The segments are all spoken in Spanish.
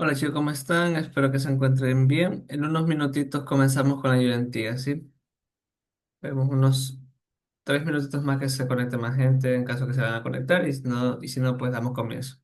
Hola chicos, ¿cómo están? Espero que se encuentren bien. En unos minutitos comenzamos con la ayudantía, ¿sí? Vemos unos 3 minutitos más que se conecte más gente en caso que se van a conectar y si no, pues damos comienzo.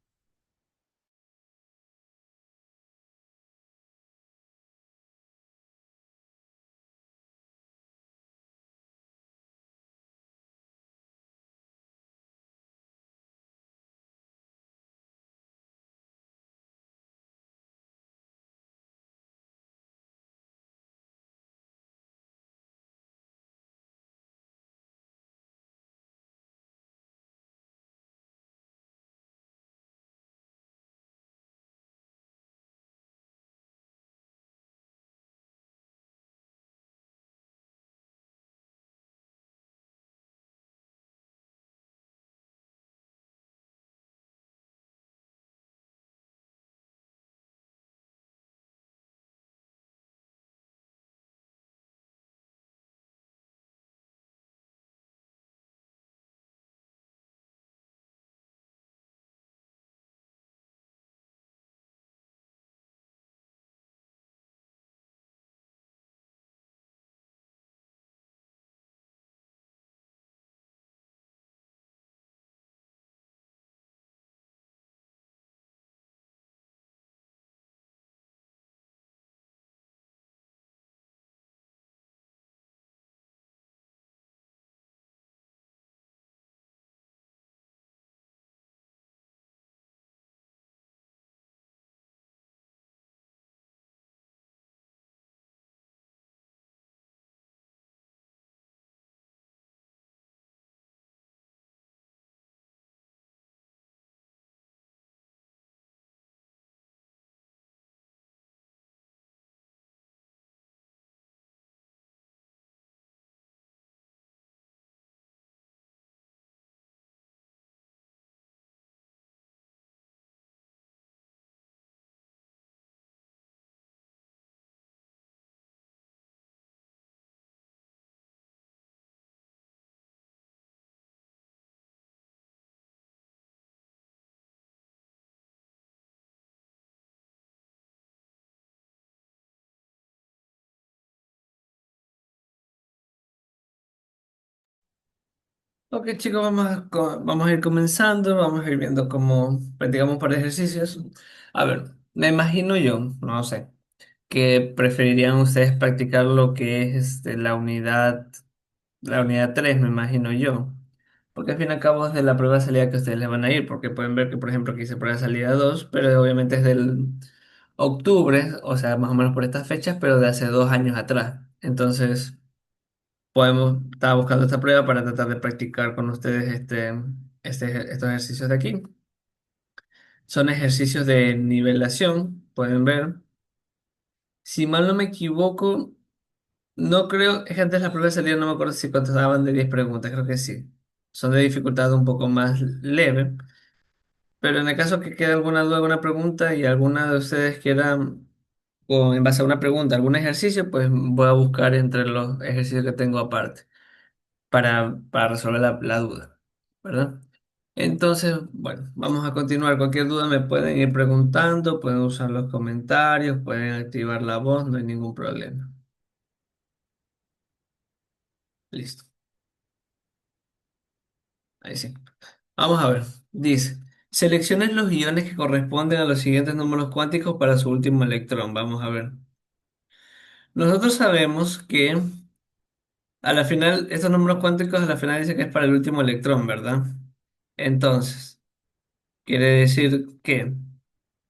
Ok chicos, vamos a ir comenzando, vamos a ir viendo cómo practicamos por ejercicios. A ver, me imagino yo, no sé, que preferirían ustedes practicar lo que es la unidad 3 me imagino yo. Porque al fin y al cabo es de la prueba de salida que ustedes le van a ir, porque pueden ver que, por ejemplo, aquí dice prueba de salida 2 pero obviamente es del octubre, o sea, más o menos por estas fechas, pero de hace 2 años atrás. Entonces, estaba buscando esta prueba para tratar de practicar con ustedes estos ejercicios de aquí. Son ejercicios de nivelación, pueden ver. Si mal no me equivoco, no creo, es que antes la prueba de salida no me acuerdo si contestaban de 10 preguntas, creo que sí. Son de dificultad un poco más leve, pero en el caso que quede alguna duda, alguna pregunta y alguna de ustedes quieran, o en base a una pregunta, algún ejercicio, pues voy a buscar entre los ejercicios que tengo aparte para resolver la duda, ¿verdad? Entonces, bueno, vamos a continuar. Cualquier duda me pueden ir preguntando, pueden usar los comentarios, pueden activar la voz, no hay ningún problema. Listo, ahí sí. Vamos a ver. Dice, seleccionen los iones que corresponden a los siguientes números cuánticos para su último electrón. Vamos a ver. Nosotros sabemos que a la final, estos números cuánticos a la final dice que es para el último electrón, ¿verdad? Entonces, quiere decir que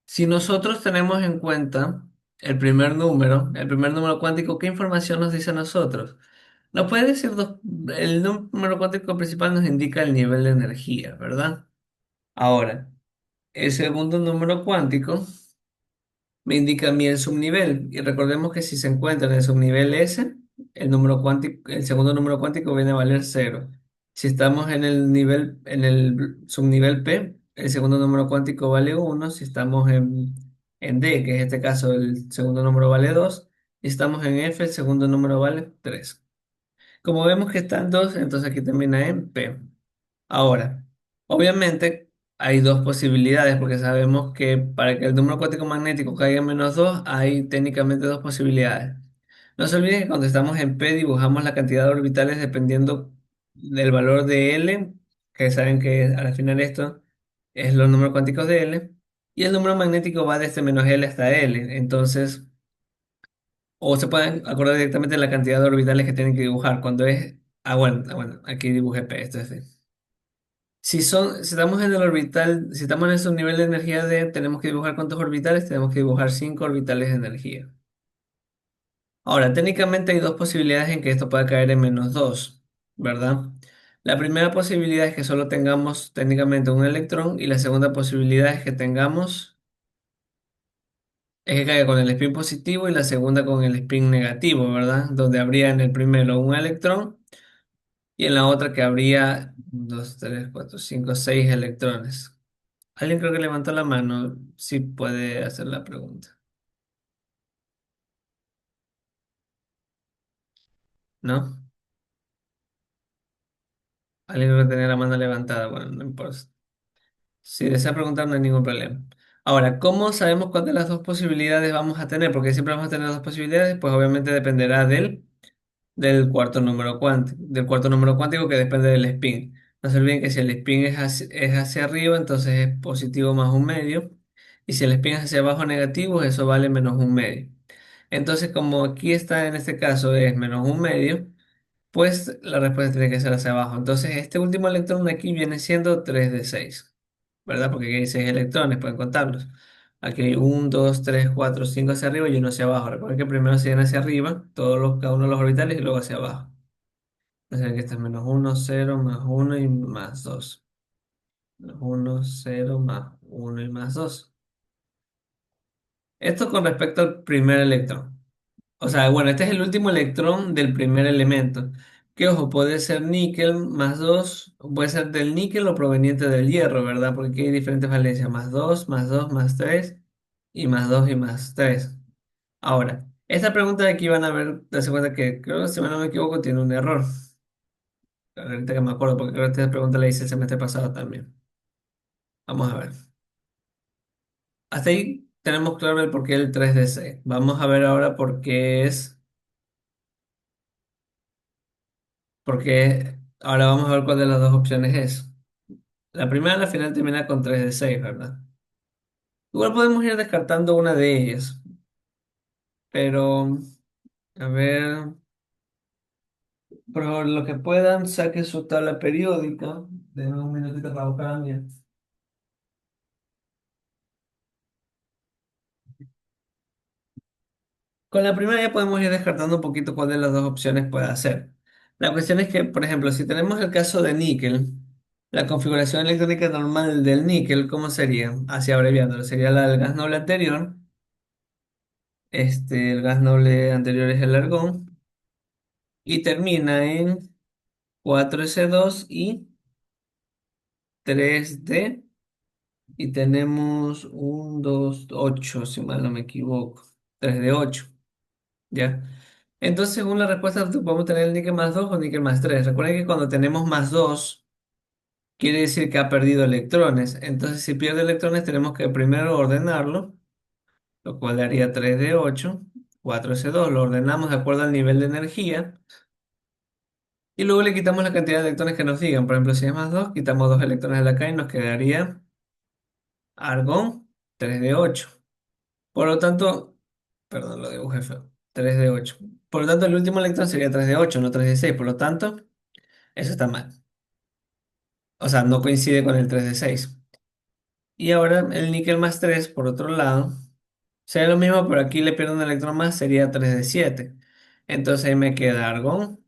si nosotros tenemos en cuenta el primer número cuántico, ¿qué información nos dice a nosotros? Nos puede decir el número cuántico principal nos indica el nivel de energía, ¿verdad? Ahora, el segundo número cuántico me indica a mí el subnivel. Y recordemos que si se encuentra en el subnivel S, el número cuántico, el segundo número cuántico viene a valer cero. Si estamos en el subnivel P, el segundo número cuántico vale uno. Si estamos en D, que en este caso el segundo número vale 2. Y estamos en F, el segundo número vale 3. Como vemos que están 2, entonces aquí termina en P. Ahora, obviamente. hay dos posibilidades, porque sabemos que para que el número cuántico magnético caiga en -2, hay técnicamente dos posibilidades. No se olviden que cuando estamos en P dibujamos la cantidad de orbitales dependiendo del valor de L, que saben que al final esto es los números cuánticos de L, y el número magnético va desde -L hasta L. Entonces, o se pueden acordar directamente de la cantidad de orbitales que tienen que dibujar cuando es... bueno, aquí dibujé P, esto es D. Si estamos en el orbital, si estamos en ese nivel de energía D, tenemos que dibujar cuántos orbitales, tenemos que dibujar 5 orbitales de energía. Ahora, técnicamente hay dos posibilidades en que esto pueda caer en -2, ¿verdad? La primera posibilidad es que solo tengamos técnicamente un electrón y la segunda posibilidad es que caiga con el spin positivo y la segunda con el spin negativo, ¿verdad? Donde habría en el primero un electrón y en la otra que habría 2, 3, 4, 5, 6 electrones. Alguien creo que levantó la mano, si puede hacer la pregunta, ¿no? Alguien creo que tenía la mano levantada, bueno, no importa. Si desea preguntar, no hay ningún problema. Ahora, ¿cómo sabemos cuál de las dos posibilidades vamos a tener? Porque siempre vamos a tener dos posibilidades, pues obviamente dependerá del cuarto número cuántico que depende del spin. No se olviden que si el spin es hacia arriba, entonces es positivo más un medio. Y si el spin es hacia abajo negativo, eso vale menos un medio. Entonces, como aquí está en este caso es menos un medio, pues la respuesta tiene que ser hacia abajo. Entonces, este último electrón de aquí viene siendo 3 de 6, ¿verdad? Porque aquí hay 6 electrones, pueden contarlos. Aquí hay 1, 2, 3, 4, 5 hacia arriba y uno hacia abajo. Recuerden que primero se viene hacia arriba, cada uno de los orbitales y luego hacia abajo. O sea que este es -1, 0, +1 y +2. -1, 0, +1 y +2. Esto con respecto al primer electrón. O sea, bueno, este es el último electrón del primer elemento. Que ojo, puede ser níquel +2, puede ser del níquel o proveniente del hierro, ¿verdad? Porque aquí hay diferentes valencias, +2, +2, +3 y +2 y +3. Ahora, esta pregunta de aquí van a ver, darse cuenta que creo que si no me equivoco tiene un error. Ahorita que me acuerdo, porque creo que esta pregunta la hice el semestre pasado también. Vamos a ver. Hasta ahí tenemos claro el porqué del 3D6. Vamos a ver ahora por qué es. Porque ahora vamos a ver cuál de las dos opciones es. La primera al final termina con 3 de 6, ¿verdad? Igual podemos ir descartando una de ellas, pero a ver, por favor, lo que puedan, saquen su tabla periódica. Denme un minutito para buscar la mía. Con la primera ya podemos ir descartando un poquito cuál de las dos opciones puede ser. La cuestión es que, por ejemplo, si tenemos el caso de níquel, la configuración electrónica normal del níquel, ¿cómo sería? Así abreviándolo, sería la del gas noble anterior. El gas noble anterior es el argón y termina en 4s2 y 3d y tenemos un 2 8 si mal no me equivoco, 3d8, ¿ya? Entonces, según la respuesta, podemos tener el níquel +2 o níquel +3. Recuerden que cuando tenemos +2, quiere decir que ha perdido electrones. Entonces, si pierde electrones, tenemos que primero ordenarlo, lo cual daría 3d8, 4s2. Lo ordenamos de acuerdo al nivel de energía. Y luego le quitamos la cantidad de electrones que nos digan. Por ejemplo, si es +2, quitamos 2 electrones de la K y nos quedaría argón 3d8. Por lo tanto, perdón, lo dibujé feo. 3d8. Por lo tanto, el último electrón sería 3d8, no 3d6. Por lo tanto, eso está mal. O sea, no coincide con el 3d6. Y ahora el níquel +3, por otro lado, sería lo mismo, pero aquí le pierdo un electrón más, sería 3d7. Entonces ahí me queda argón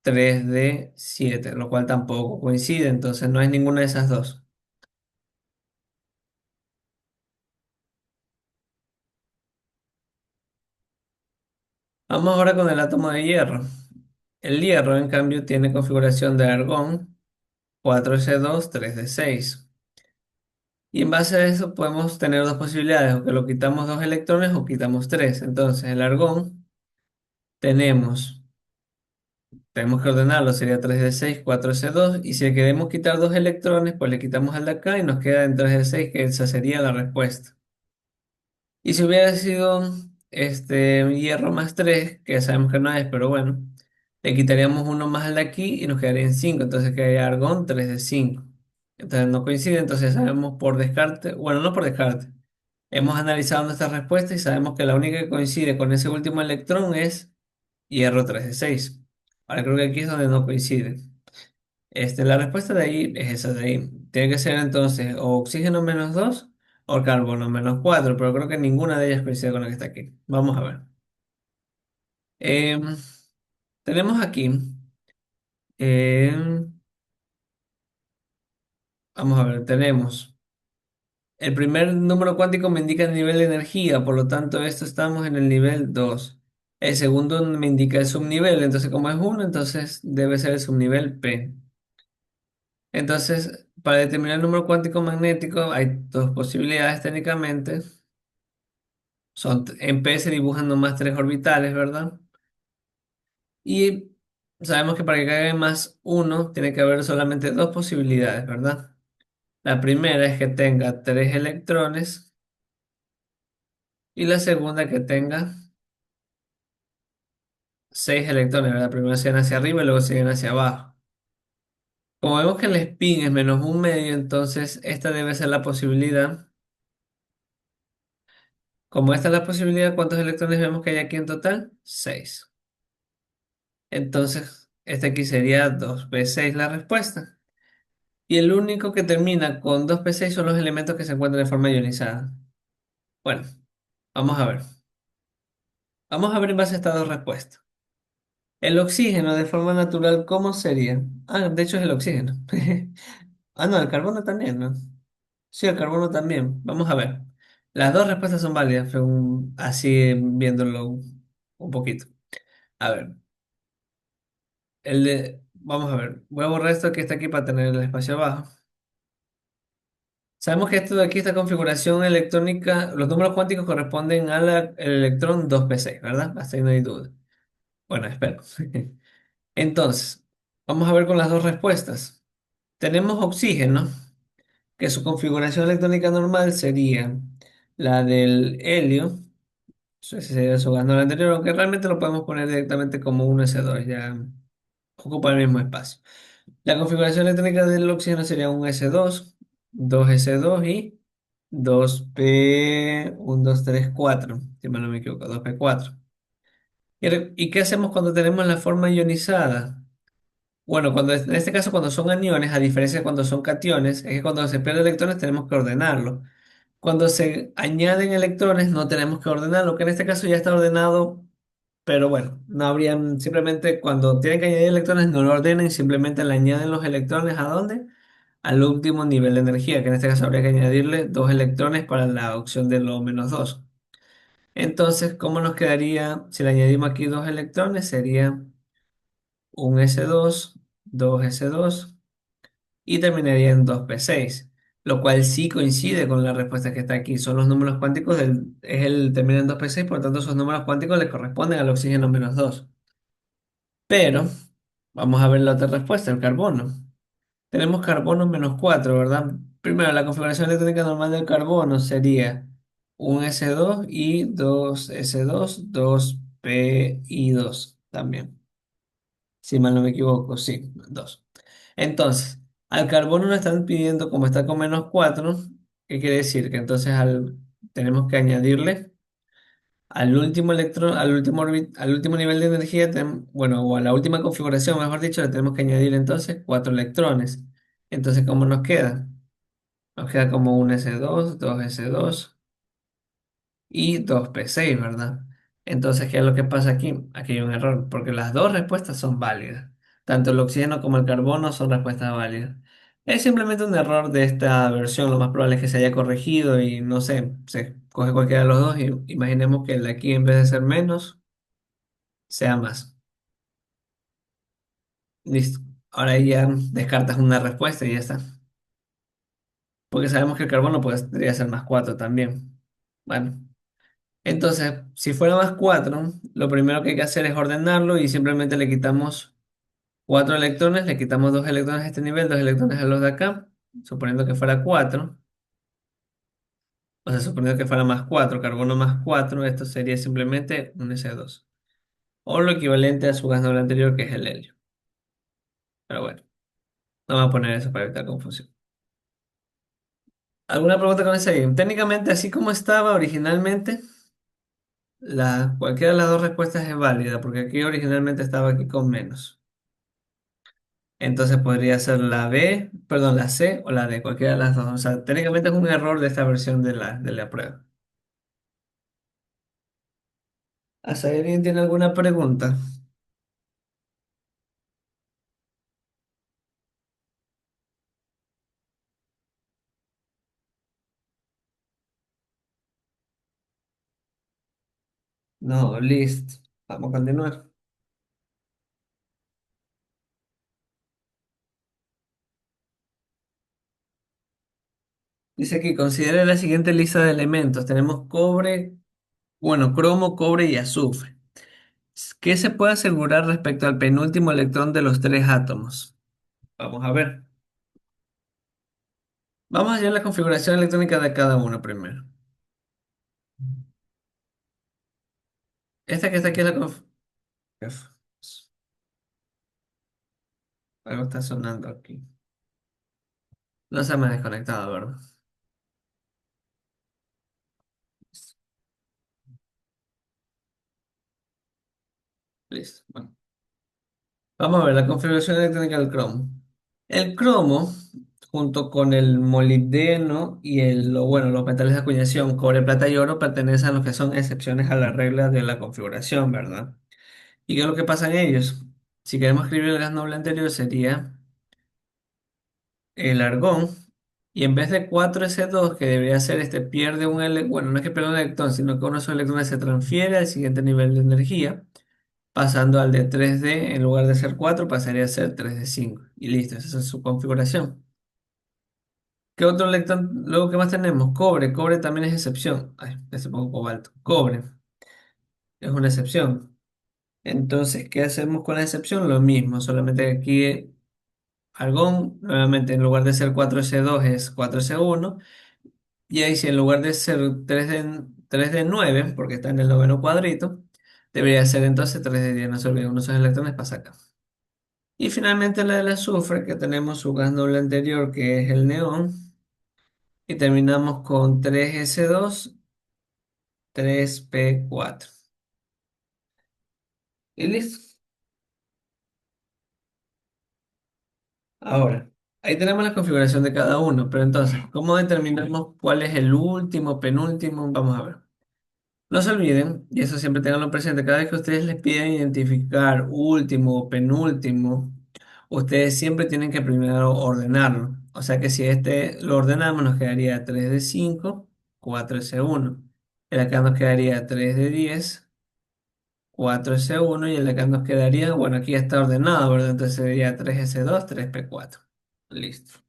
3d7, lo cual tampoco coincide. Entonces no es ninguna de esas dos. Vamos ahora con el átomo de hierro. El hierro, en cambio, tiene configuración de argón 4s2, 3d6. Y en base a eso podemos tener dos posibilidades, o que lo quitamos 2 electrones o quitamos 3. Entonces, el argón tenemos tenemos que ordenarlo, sería 3d6, 4s2, y si le queremos quitar dos electrones, pues le quitamos al de acá y nos queda en 3d6, que esa sería la respuesta. Y si hubiera sido hierro más 3 que sabemos que no es, pero bueno, le quitaríamos uno más al de aquí y nos quedaría en 5, entonces quedaría argón 3 de 5. Entonces no coincide, entonces sabemos por descarte, bueno, no por descarte, hemos analizado nuestra respuesta y sabemos que la única que coincide con ese último electrón es hierro 3 de 6. Ahora creo que aquí es donde no coincide. La respuesta de ahí es esa de ahí. Tiene que ser entonces o oxígeno -2 o carbono -4, pero creo que ninguna de ellas coincide con la que está aquí. Vamos a ver. Em, tenemos aquí, em, vamos a ver, tenemos el primer número cuántico me indica el nivel de energía, por lo tanto, esto estamos en el nivel 2. El segundo me indica el subnivel, entonces como es uno, entonces debe ser el subnivel P. Entonces, para determinar el número cuántico magnético hay dos posibilidades técnicamente. En P se dibujan nomás tres orbitales, ¿verdad? Y sabemos que para que caiga más uno, tiene que haber solamente dos posibilidades, ¿verdad? La primera es que tenga tres electrones y la segunda que tenga seis electrones, ¿verdad? Primero siguen hacia arriba y luego siguen hacia abajo. Como vemos que el spin es -1/2, entonces esta debe ser la posibilidad. Como esta es la posibilidad, ¿cuántos electrones vemos que hay aquí en total? Seis. Entonces, este aquí sería 2p6 la respuesta. Y el único que termina con 2p6 son los elementos que se encuentran de forma ionizada. Bueno, vamos a ver. Vamos a ver en base a estas dos respuestas. El oxígeno de forma natural, ¿cómo sería? Ah, de hecho es el oxígeno. Ah, no, el carbono también, ¿no? Sí, el carbono también. Vamos a ver. Las dos respuestas son válidas, según así viéndolo un poquito. A ver, vamos a ver. Voy a borrar esto que está aquí para tener el espacio abajo. Sabemos que esto de aquí, esta configuración electrónica, los números cuánticos corresponden al electrón 2p6, ¿verdad? Hasta ahí no hay duda. Bueno, espero. Entonces, vamos a ver con las dos respuestas. Tenemos oxígeno, que su configuración electrónica normal sería la del helio, ese sería su gas no anterior, aunque realmente lo podemos poner directamente como un S2, ya ocupa el mismo espacio. La configuración electrónica del oxígeno sería un S2, dos S2 y 2p, 1, 2, 3, 4, si mal no me equivoco, 2p4. ¿Y qué hacemos cuando tenemos la forma ionizada? Bueno, en este caso cuando son aniones, a diferencia de cuando son cationes, es que cuando se pierden electrones tenemos que ordenarlo. Cuando se añaden electrones no tenemos que ordenarlo, que en este caso ya está ordenado, pero bueno, no habrían, simplemente cuando tienen que añadir electrones no lo ordenen, simplemente le añaden los electrones ¿a dónde? Al último nivel de energía, que en este caso habría que añadirle dos electrones para la opción de lo -2. Entonces, ¿cómo nos quedaría si le añadimos aquí dos electrones? Sería un S2, dos S2 y terminaría en 2p6, lo cual sí coincide con la respuesta que está aquí. Son los números cuánticos termina en 2p6, por lo tanto esos números cuánticos le corresponden al oxígeno -2. Pero vamos a ver la otra respuesta, el carbono. Tenemos carbono -4, ¿verdad? Primero, la configuración electrónica normal del carbono sería un S2 y dos S2, dos P y 2 también. Si mal no me equivoco, sí, 2. Entonces, al carbono le están pidiendo, como está con -4, ¿qué quiere decir? Que entonces tenemos que añadirle al último electrón, al último nivel de energía, bueno, o a la última configuración, mejor dicho, le tenemos que añadir entonces 4 electrones. Entonces, ¿cómo nos queda? Nos queda como un S2, dos S2 y dos P6, ¿verdad? Entonces, ¿qué es lo que pasa aquí? Aquí hay un error, porque las dos respuestas son válidas. Tanto el oxígeno como el carbono son respuestas válidas. Es simplemente un error de esta versión, lo más probable es que se haya corregido y no sé, se coge cualquiera de los dos y imaginemos que el de aquí en vez de ser menos, sea más. Listo. Ahora ahí ya descartas una respuesta y ya está. Porque sabemos que el carbono podría ser +4 también. Bueno. Entonces, si fuera +4, lo primero que hay que hacer es ordenarlo y simplemente le quitamos. Cuatro electrones, le quitamos dos electrones a este nivel, dos electrones a los de acá, suponiendo que fuera cuatro, o sea, suponiendo que fuera más cuatro, carbono más cuatro, esto sería simplemente un S2, o lo equivalente a su gas noble anterior, que es el helio. Pero bueno, no vamos a poner eso para evitar confusión. ¿Alguna pregunta con ese ahí? Técnicamente, así como estaba originalmente, cualquiera de las dos respuestas es válida, porque aquí originalmente estaba aquí con menos. Entonces podría ser la B, perdón, la C o la D, cualquiera de las dos. O sea, técnicamente es un error de esta versión de la prueba. ¿Hasta ahí alguien tiene alguna pregunta? No, listo. Vamos a continuar. Dice aquí, considere la siguiente lista de elementos. Tenemos cobre, bueno, cromo, cobre y azufre. ¿Qué se puede asegurar respecto al penúltimo electrón de los tres átomos? Vamos a ver. Vamos a ver la configuración electrónica de cada uno primero. Esta que está aquí es la Algo está sonando aquí. No se me ha desconectado, ¿verdad? Listo. Bueno. Vamos a ver la configuración electrónica del cromo. El cromo, junto con el molibdeno y bueno, los metales de acuñación, cobre, plata y oro, pertenecen a los que son excepciones a la regla de la configuración, ¿verdad? ¿Y qué es lo que pasa en ellos? Si queremos escribir el gas noble anterior, sería el argón, y en vez de 4s2 que debería ser pierde un electrón, bueno, no es que pierda un electrón, sino que uno de esos electrones se transfiere al siguiente nivel de energía, pasando al de 3D, en lugar de ser 4 pasaría a ser 3D5. Y listo, esa es su configuración. ¿Qué otro electrón? Luego, ¿qué más tenemos? Cobre. Cobre también es excepción. Ay, ya se pongo cobalto. Cobre es una excepción. Entonces, ¿qué hacemos con la excepción? Lo mismo, solamente que aquí argón, nuevamente, en lugar de ser 4s2 es 4s1. Y ahí, si en lugar de ser 3D9, porque está en el noveno cuadrito, debería ser entonces 3D10. No se olviden, uno de esos electrones pasa acá. Y finalmente la del azufre, que tenemos su gas noble anterior, que es el neón, y terminamos con 3s2 3p4. Y listo. Ahora, ahí tenemos la configuración de cada uno, pero entonces, ¿cómo determinamos cuál es el último, penúltimo? Vamos a ver. No se olviden, y eso siempre tenganlo presente, cada vez que ustedes les piden identificar último o penúltimo, ustedes siempre tienen que primero ordenarlo. O sea que si este lo ordenamos, nos quedaría 3D5 4S1. El acá nos quedaría 3D10 4S1 y el acá nos quedaría, bueno, aquí ya está ordenado, ¿verdad? Entonces sería 3S2 3P4. Listo.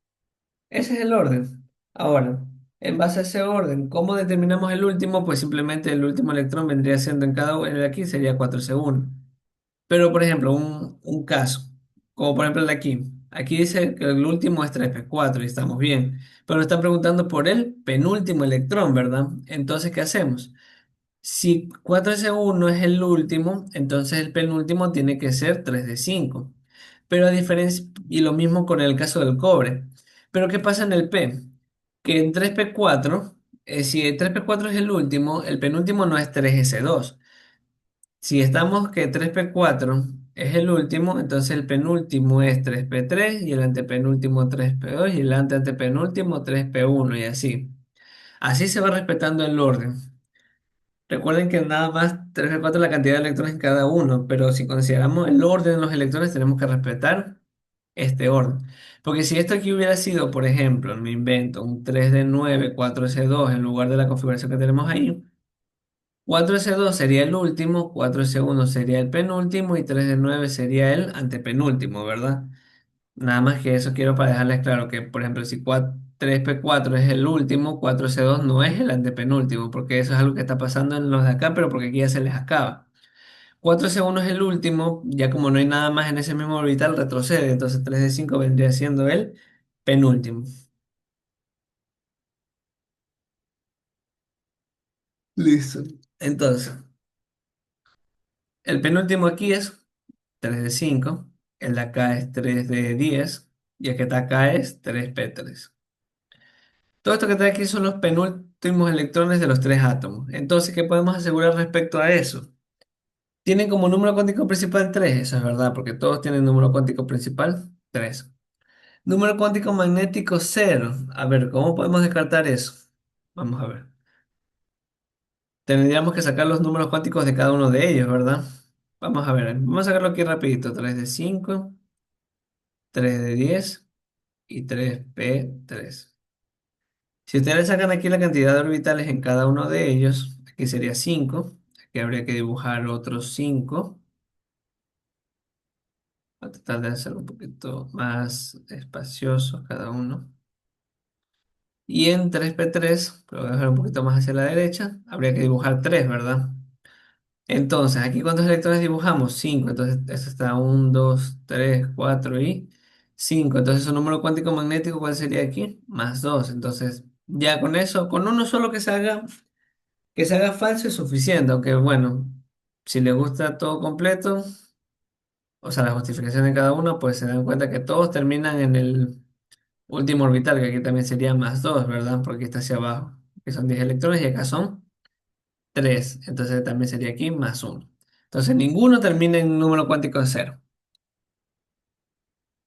Ese es el orden. Ahora, en base a ese orden, ¿cómo determinamos el último? Pues simplemente el último electrón vendría siendo en cada uno, en el de aquí sería 4s1. Pero, por ejemplo, un caso, como por ejemplo el de aquí. Aquí dice que el último es 3p4 y estamos bien. Pero nos están preguntando por el penúltimo electrón, ¿verdad? Entonces, ¿qué hacemos? Si 4s1 es el último, entonces el penúltimo tiene que ser 3d5. Pero a diferencia, y lo mismo con el caso del cobre. Pero ¿qué pasa en el P? Que en 3p4, si el 3p4 es el último, el penúltimo no es 3s2. Si estamos que 3p4 es el último, entonces el penúltimo es 3p3 y el antepenúltimo 3p2 y el antepenúltimo 3p1 y así. Así se va respetando el orden. Recuerden que nada más 3p4 es la cantidad de electrones en cada uno, pero si consideramos el orden de los electrones tenemos que respetar este orden. Porque si esto aquí hubiera sido, por ejemplo, me invento un 3d9 4s2 en lugar de la configuración que tenemos ahí, 4s2 sería el último, 4s1 sería el penúltimo y 3d9 sería el antepenúltimo, ¿verdad? Nada más que eso quiero para dejarles claro que, por ejemplo, si 3p4 es el último, 4c2 no es el antepenúltimo, porque eso es algo que está pasando en los de acá, pero porque aquí ya se les acaba. 4S1 es el último, ya como no hay nada más en ese mismo orbital, retrocede. Entonces 3D5 vendría siendo el penúltimo. Listo. Entonces, el penúltimo aquí es 3D5, el de acá es 3D10 y el que está acá es 3P3. Todo esto que está aquí son los penúltimos electrones de los tres átomos. Entonces, ¿qué podemos asegurar respecto a eso? Tienen como número cuántico principal 3, eso es verdad, porque todos tienen número cuántico principal 3. Número cuántico magnético 0. A ver, ¿cómo podemos descartar eso? Vamos a ver. Tendríamos que sacar los números cuánticos de cada uno de ellos, ¿verdad? Vamos a ver, vamos a sacarlo aquí rapidito. 3D5, 3D10 y 3P3. Si ustedes le sacan aquí la cantidad de orbitales en cada uno de ellos, aquí sería 5. Aquí habría que dibujar otros 5. Voy a tratar de hacer un poquito más espacioso cada uno. Y en 3P3, lo voy a dejar un poquito más hacia la derecha, habría que dibujar 3, ¿verdad? Entonces, ¿aquí cuántos electrones dibujamos? 5. Entonces, eso está 1, 2, 3, 4 y 5. Entonces, su número cuántico magnético, ¿cuál sería aquí? Más 2. Entonces, ya con eso, con uno solo que se haga falso es suficiente. Aunque, bueno, si le gusta todo completo, o sea, la justificación de cada uno, pues se dan cuenta que todos terminan en el último orbital, que aquí también sería más 2, ¿verdad? Porque está hacia abajo, que son 10 electrones y acá son 3. Entonces también sería aquí más uno. Entonces ninguno termina en un número cuántico de cero.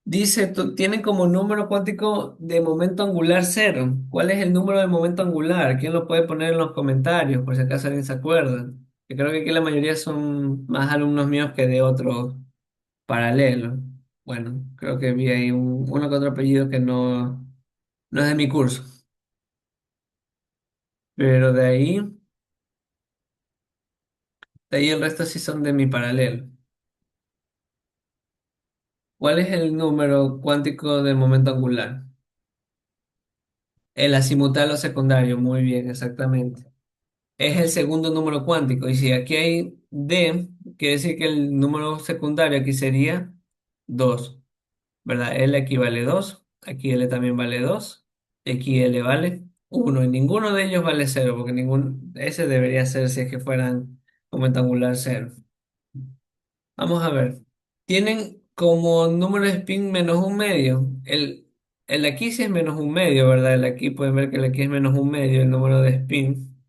Dice, tienen como número cuántico de momento angular cero. ¿Cuál es el número de momento angular? ¿Quién lo puede poner en los comentarios por si acaso alguien se acuerda? Que creo que aquí la mayoría son más alumnos míos que de otros paralelos. Bueno, creo que vi ahí uno que otro apellido que no es de mi curso. Pero de ahí el resto sí son de mi paralelo. ¿Cuál es el número cuántico del momento angular? El azimutal o secundario, muy bien, exactamente. Es el segundo número cuántico. Y si aquí hay D, quiere decir que el número secundario aquí sería 2, ¿verdad? L aquí vale 2, aquí L también vale 2, y aquí L vale 1. Y ninguno de ellos vale cero, porque ese debería ser si es que fueran momento angular cero. Vamos a ver. Tienen como número de spin menos un medio. El de aquí sí es menos un medio, ¿verdad? El de aquí pueden ver que el de aquí es menos un medio, el número de spin.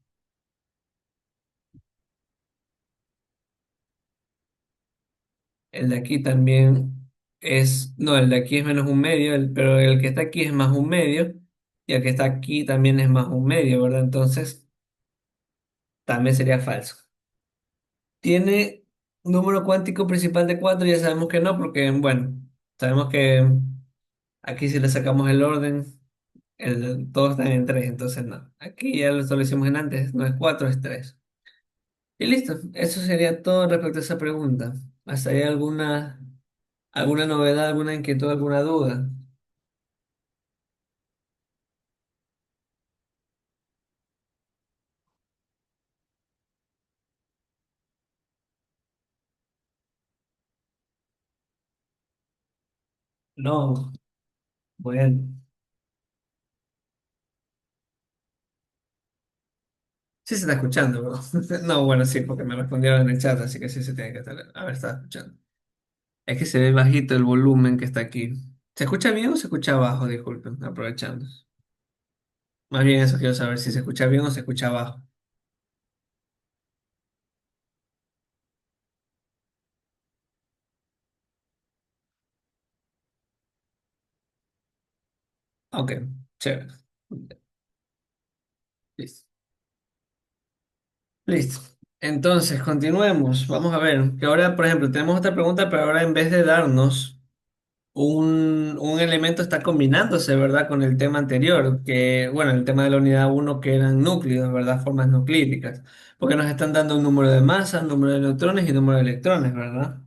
El de aquí también es, no, el de aquí es menos un medio, pero el que está aquí es más un medio, y el que está aquí también es más un medio, ¿verdad? Entonces también sería falso. Tiene número cuántico principal de 4, ya sabemos que no, porque, bueno, sabemos que aquí si le sacamos el orden. Todos están en 3, entonces no. Aquí ya lo establecimos en antes, no es 4, es 3. Y listo, eso sería todo respecto a esa pregunta. ¿Hasta ahí alguna novedad, alguna inquietud, alguna duda? No, bueno. Sí se está escuchando, bro. No, bueno, sí, porque me respondieron en el chat, así que sí se tiene que estar. A ver, está escuchando. Es que se ve bajito el volumen que está aquí. ¿Se escucha bien o se escucha bajo? Disculpen, aprovechando. Más bien eso quiero saber si se escucha bien o se escucha bajo. Ok, chévere. Listo. Listo. Entonces, continuemos. Vamos a ver, que ahora, por ejemplo, tenemos otra pregunta, pero ahora en vez de darnos un elemento está combinándose, ¿verdad? Con el tema anterior, que, bueno, el tema de la unidad uno que eran núcleos, ¿verdad? Formas nuclídicas. Porque nos están dando un número de masa, un número de neutrones y un número de electrones, ¿verdad?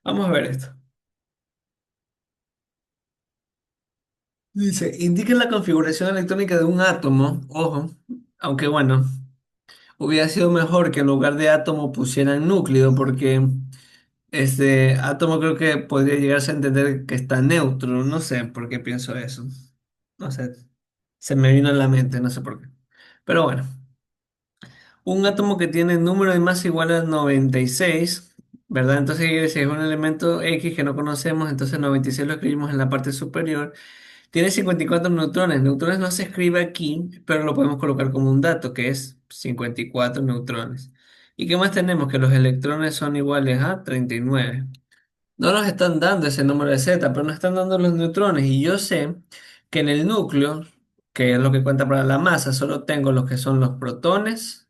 Vamos a ver esto. Dice, indica la configuración electrónica de un átomo, ojo, aunque bueno. Hubiera sido mejor que en lugar de átomo pusieran núcleo, porque este átomo creo que podría llegarse a entender que está neutro. No sé por qué pienso eso. No sé, se me vino a la mente, no sé por qué. Pero bueno, un átomo que tiene número de masa igual a 96, ¿verdad? Entonces, si es un elemento X que no conocemos, entonces 96 lo escribimos en la parte superior. Tiene 54 neutrones. Neutrones no se escribe aquí, pero lo podemos colocar como un dato, que es 54 neutrones. ¿Y qué más tenemos? Que los electrones son iguales a 39. No nos están dando ese número de Z, pero nos están dando los neutrones. Y yo sé que en el núcleo, que es lo que cuenta para la masa, solo tengo los que son los protones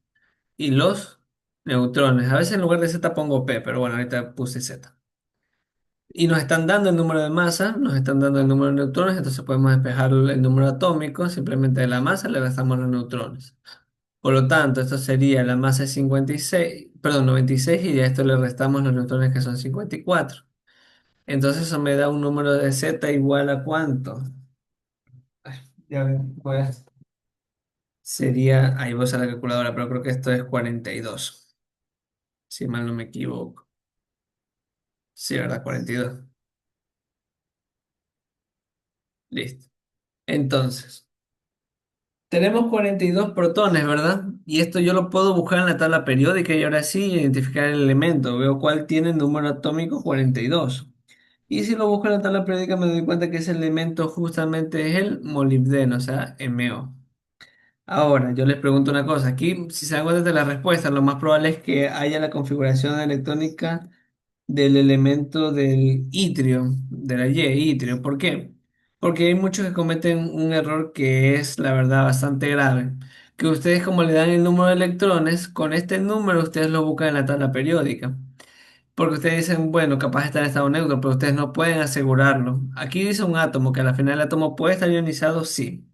y los neutrones. A veces en lugar de Z pongo P, pero bueno, ahorita puse Z. Y nos están dando el número de masa, nos están dando el número de neutrones, entonces podemos despejar el número atómico, simplemente de la masa le restamos los neutrones. Por lo tanto, esto sería la masa es 56, perdón, 96 y a esto le restamos los neutrones que son 54. Entonces eso me da un número de Z igual a ¿cuánto? Ay, ya voy a- Sería, ahí voy a usar la calculadora, pero creo que esto es 42, si mal no me equivoco. Sí, ¿verdad? 42. Listo. Entonces, tenemos 42 protones, ¿verdad? Y esto yo lo puedo buscar en la tabla periódica y ahora sí identificar el elemento. Veo cuál tiene el número atómico 42. Y si lo busco en la tabla periódica me doy cuenta que ese elemento justamente es el molibdeno, o sea, MO. Ahora, yo les pregunto una cosa. Aquí, si se dan cuenta de la respuesta, lo más probable es que haya la configuración electrónica del elemento del itrio, de la Y, itrio. ¿Por qué? Porque hay muchos que cometen un error que es, la verdad, bastante grave. Que ustedes, como le dan el número de electrones, con este número ustedes lo buscan en la tabla periódica. Porque ustedes dicen, bueno, capaz está en estado neutro, pero ustedes no pueden asegurarlo. Aquí dice un átomo, que al final el átomo puede estar ionizado, sí.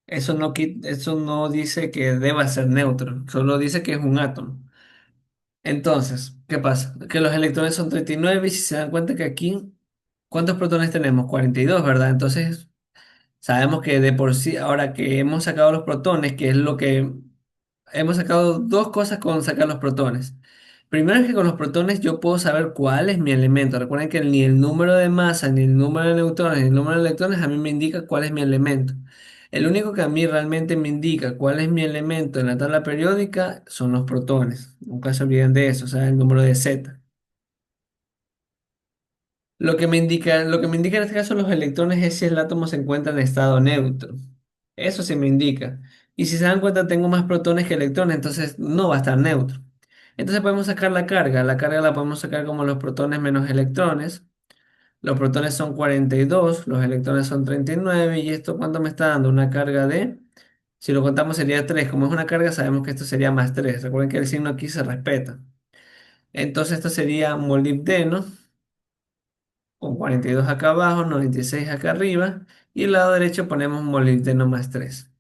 Eso no dice que deba ser neutro, solo dice que es un átomo. Entonces, ¿qué pasa? Que los electrones son 39 y si se dan cuenta que aquí, ¿cuántos protones tenemos? 42, ¿verdad? Entonces, sabemos que de por sí, ahora que hemos sacado los protones, que es lo que hemos sacado dos cosas con sacar los protones. Primero es que con los protones yo puedo saber cuál es mi elemento. Recuerden que ni el número de masa, ni el número de neutrones, ni el número de electrones a mí me indica cuál es mi elemento. El único que a mí realmente me indica cuál es mi elemento en la tabla periódica son los protones. Nunca se olviden de eso, o sea, el número de Z. Lo que me indica en este caso los electrones es si el átomo se encuentra en estado neutro. Eso sí me indica. Y si se dan cuenta, tengo más protones que electrones, entonces no va a estar neutro. Entonces podemos sacar la carga. La carga la podemos sacar como los protones menos electrones. Los protones son 42, los electrones son 39. ¿Y esto cuánto me está dando? Una carga de, si lo contamos sería 3. Como es una carga, sabemos que esto sería más 3. Recuerden que el signo aquí se respeta. Entonces esto sería molibdeno con 42 acá abajo, 96 acá arriba, y el lado derecho ponemos molibdeno más 3.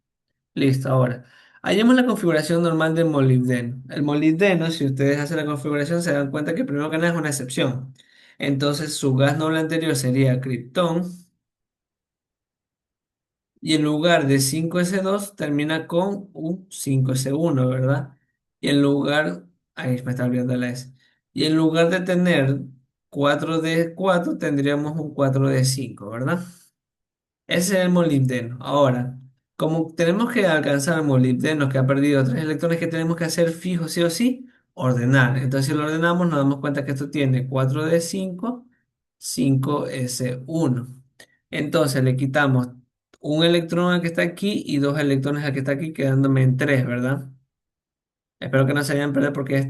Listo, ahora, hallemos la configuración normal del molibdeno. El molibdeno, si ustedes hacen la configuración, se dan cuenta que primero que nada es una excepción. Entonces, su gas noble anterior sería criptón, y en lugar de 5s2 termina con un 5s1, ¿verdad? Y en lugar, ahí me está olvidando la S. Y en lugar de tener 4d4 tendríamos un 4d5, ¿verdad? Ese es el molibdeno. Ahora, como tenemos que alcanzar el molibdeno que ha perdido 3 electrones, que tenemos que hacer fijo sí o sí? Ordenar. Entonces, si lo ordenamos, nos damos cuenta que esto tiene 4d5, 5s1. Entonces, le quitamos un electrón al que está aquí y 2 electrones al que está aquí, quedándome en 3, ¿verdad? Espero que no se vayan a perder porque es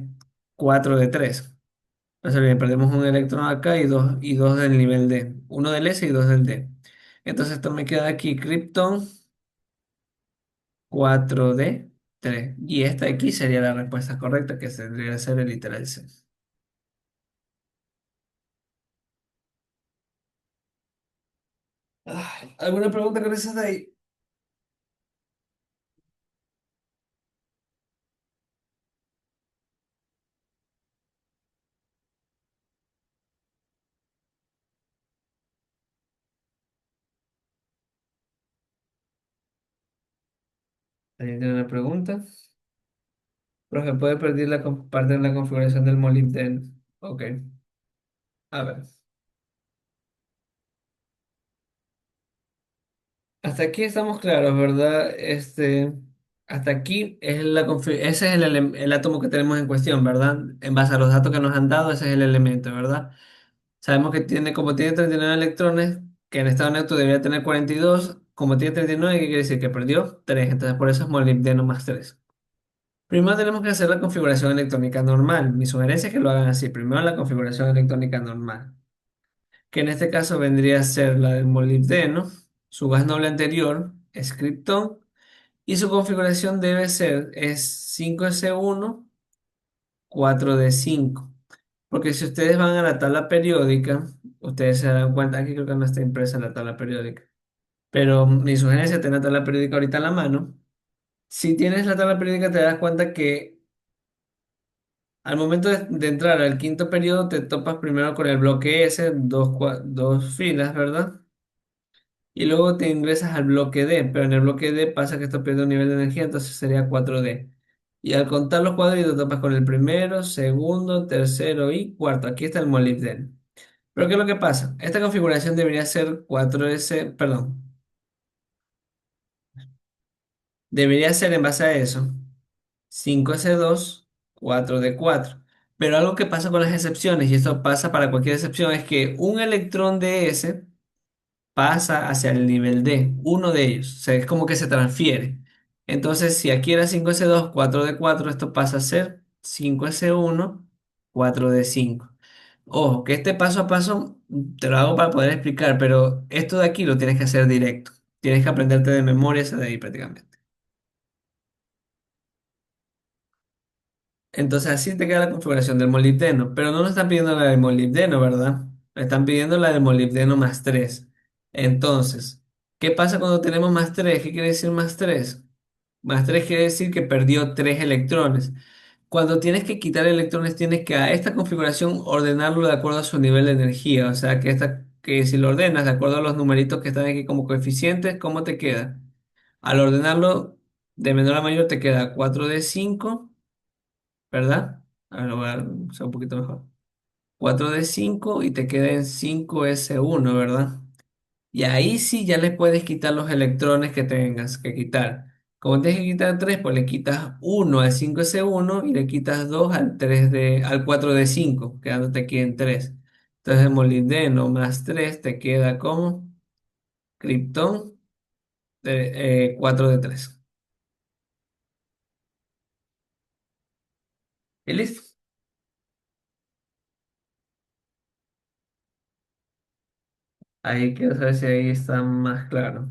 4 de 3. No se olviden, perdemos un electrón acá y dos del nivel D. Uno del S y dos del D. Entonces esto me queda aquí Krypton 4D3. Y esta aquí sería la respuesta correcta, que tendría que ser el literal C. ¿Alguna pregunta con esa de ahí? ¿Alguien tiene una pregunta? Profe, puede perder parte de la configuración del molibdeno. Ok, a ver. Hasta aquí estamos claros, ¿verdad? Hasta aquí es ese es el átomo que tenemos en cuestión, ¿verdad? En base a los datos que nos han dado, ese es el elemento, ¿verdad? Sabemos que tiene, como tiene 39 electrones, que en estado neutro debería tener 42. Como tiene 39, ¿qué quiere decir? Que perdió 3. Entonces por eso es molibdeno más 3. Primero tenemos que hacer la configuración electrónica normal. Mi sugerencia es que lo hagan así. Primero la configuración electrónica normal, que en este caso vendría a ser la del molibdeno, su gas noble anterior, es criptón, y su configuración debe ser es 5s1 4d5. Porque si ustedes van a la tabla periódica, ustedes se dan cuenta, aquí creo que no está impresa la tabla periódica, pero mi sugerencia es tener la tabla periódica ahorita en la mano. Si tienes la tabla periódica te das cuenta que al momento de entrar al quinto periodo te topas primero con el bloque S, dos filas, ¿verdad? Y luego te ingresas al bloque D, pero en el bloque D pasa que esto pierde un nivel de energía, entonces sería 4D. Y al contar los cuadritos topas con el primero, segundo, tercero y cuarto. Aquí está el molibdeno. Pero ¿qué es lo que pasa? Esta configuración debería ser 4S, perdón, debería ser en base a eso 5S2 4D4. Pero algo que pasa con las excepciones, y esto pasa para cualquier excepción, es que un electrón de S pasa hacia el nivel D, uno de ellos, o sea, es como que se transfiere. Entonces, si aquí era 5S2 4D4, esto pasa a ser 5S1 4D5. Ojo, que este paso a paso te lo hago para poder explicar, pero esto de aquí lo tienes que hacer directo. Tienes que aprenderte de memoria esa de ahí prácticamente. Entonces así te queda la configuración del molibdeno, pero no nos están pidiendo la del molibdeno, ¿verdad? Me están pidiendo la del molibdeno más 3. Entonces, ¿qué pasa cuando tenemos más 3? ¿Qué quiere decir más 3? Más 3 quiere decir que perdió 3 electrones. Cuando tienes que quitar electrones, tienes que a esta configuración ordenarlo de acuerdo a su nivel de energía. O sea, que si lo ordenas de acuerdo a los numeritos que están aquí como coeficientes, ¿cómo te queda? Al ordenarlo de menor a mayor, te queda 4d5, ¿verdad? A ver, lo voy a hacer un poquito mejor. 4d5 y te queda en 5s1, ¿verdad? Y ahí sí ya le puedes quitar los electrones que tengas que quitar. Como tienes que quitar 3, pues le quitas uno al 5s1 y le quitas 2 al 4d5, quedándote aquí en 3. Entonces, molibdeno más 3 te queda como criptón 4d3. ¿Y listo? Ahí quiero saber si ahí está más claro.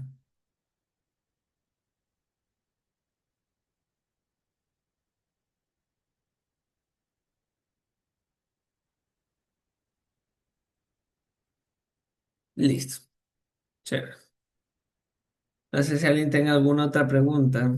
Listo. Chévere. No sé si alguien tenga alguna otra pregunta.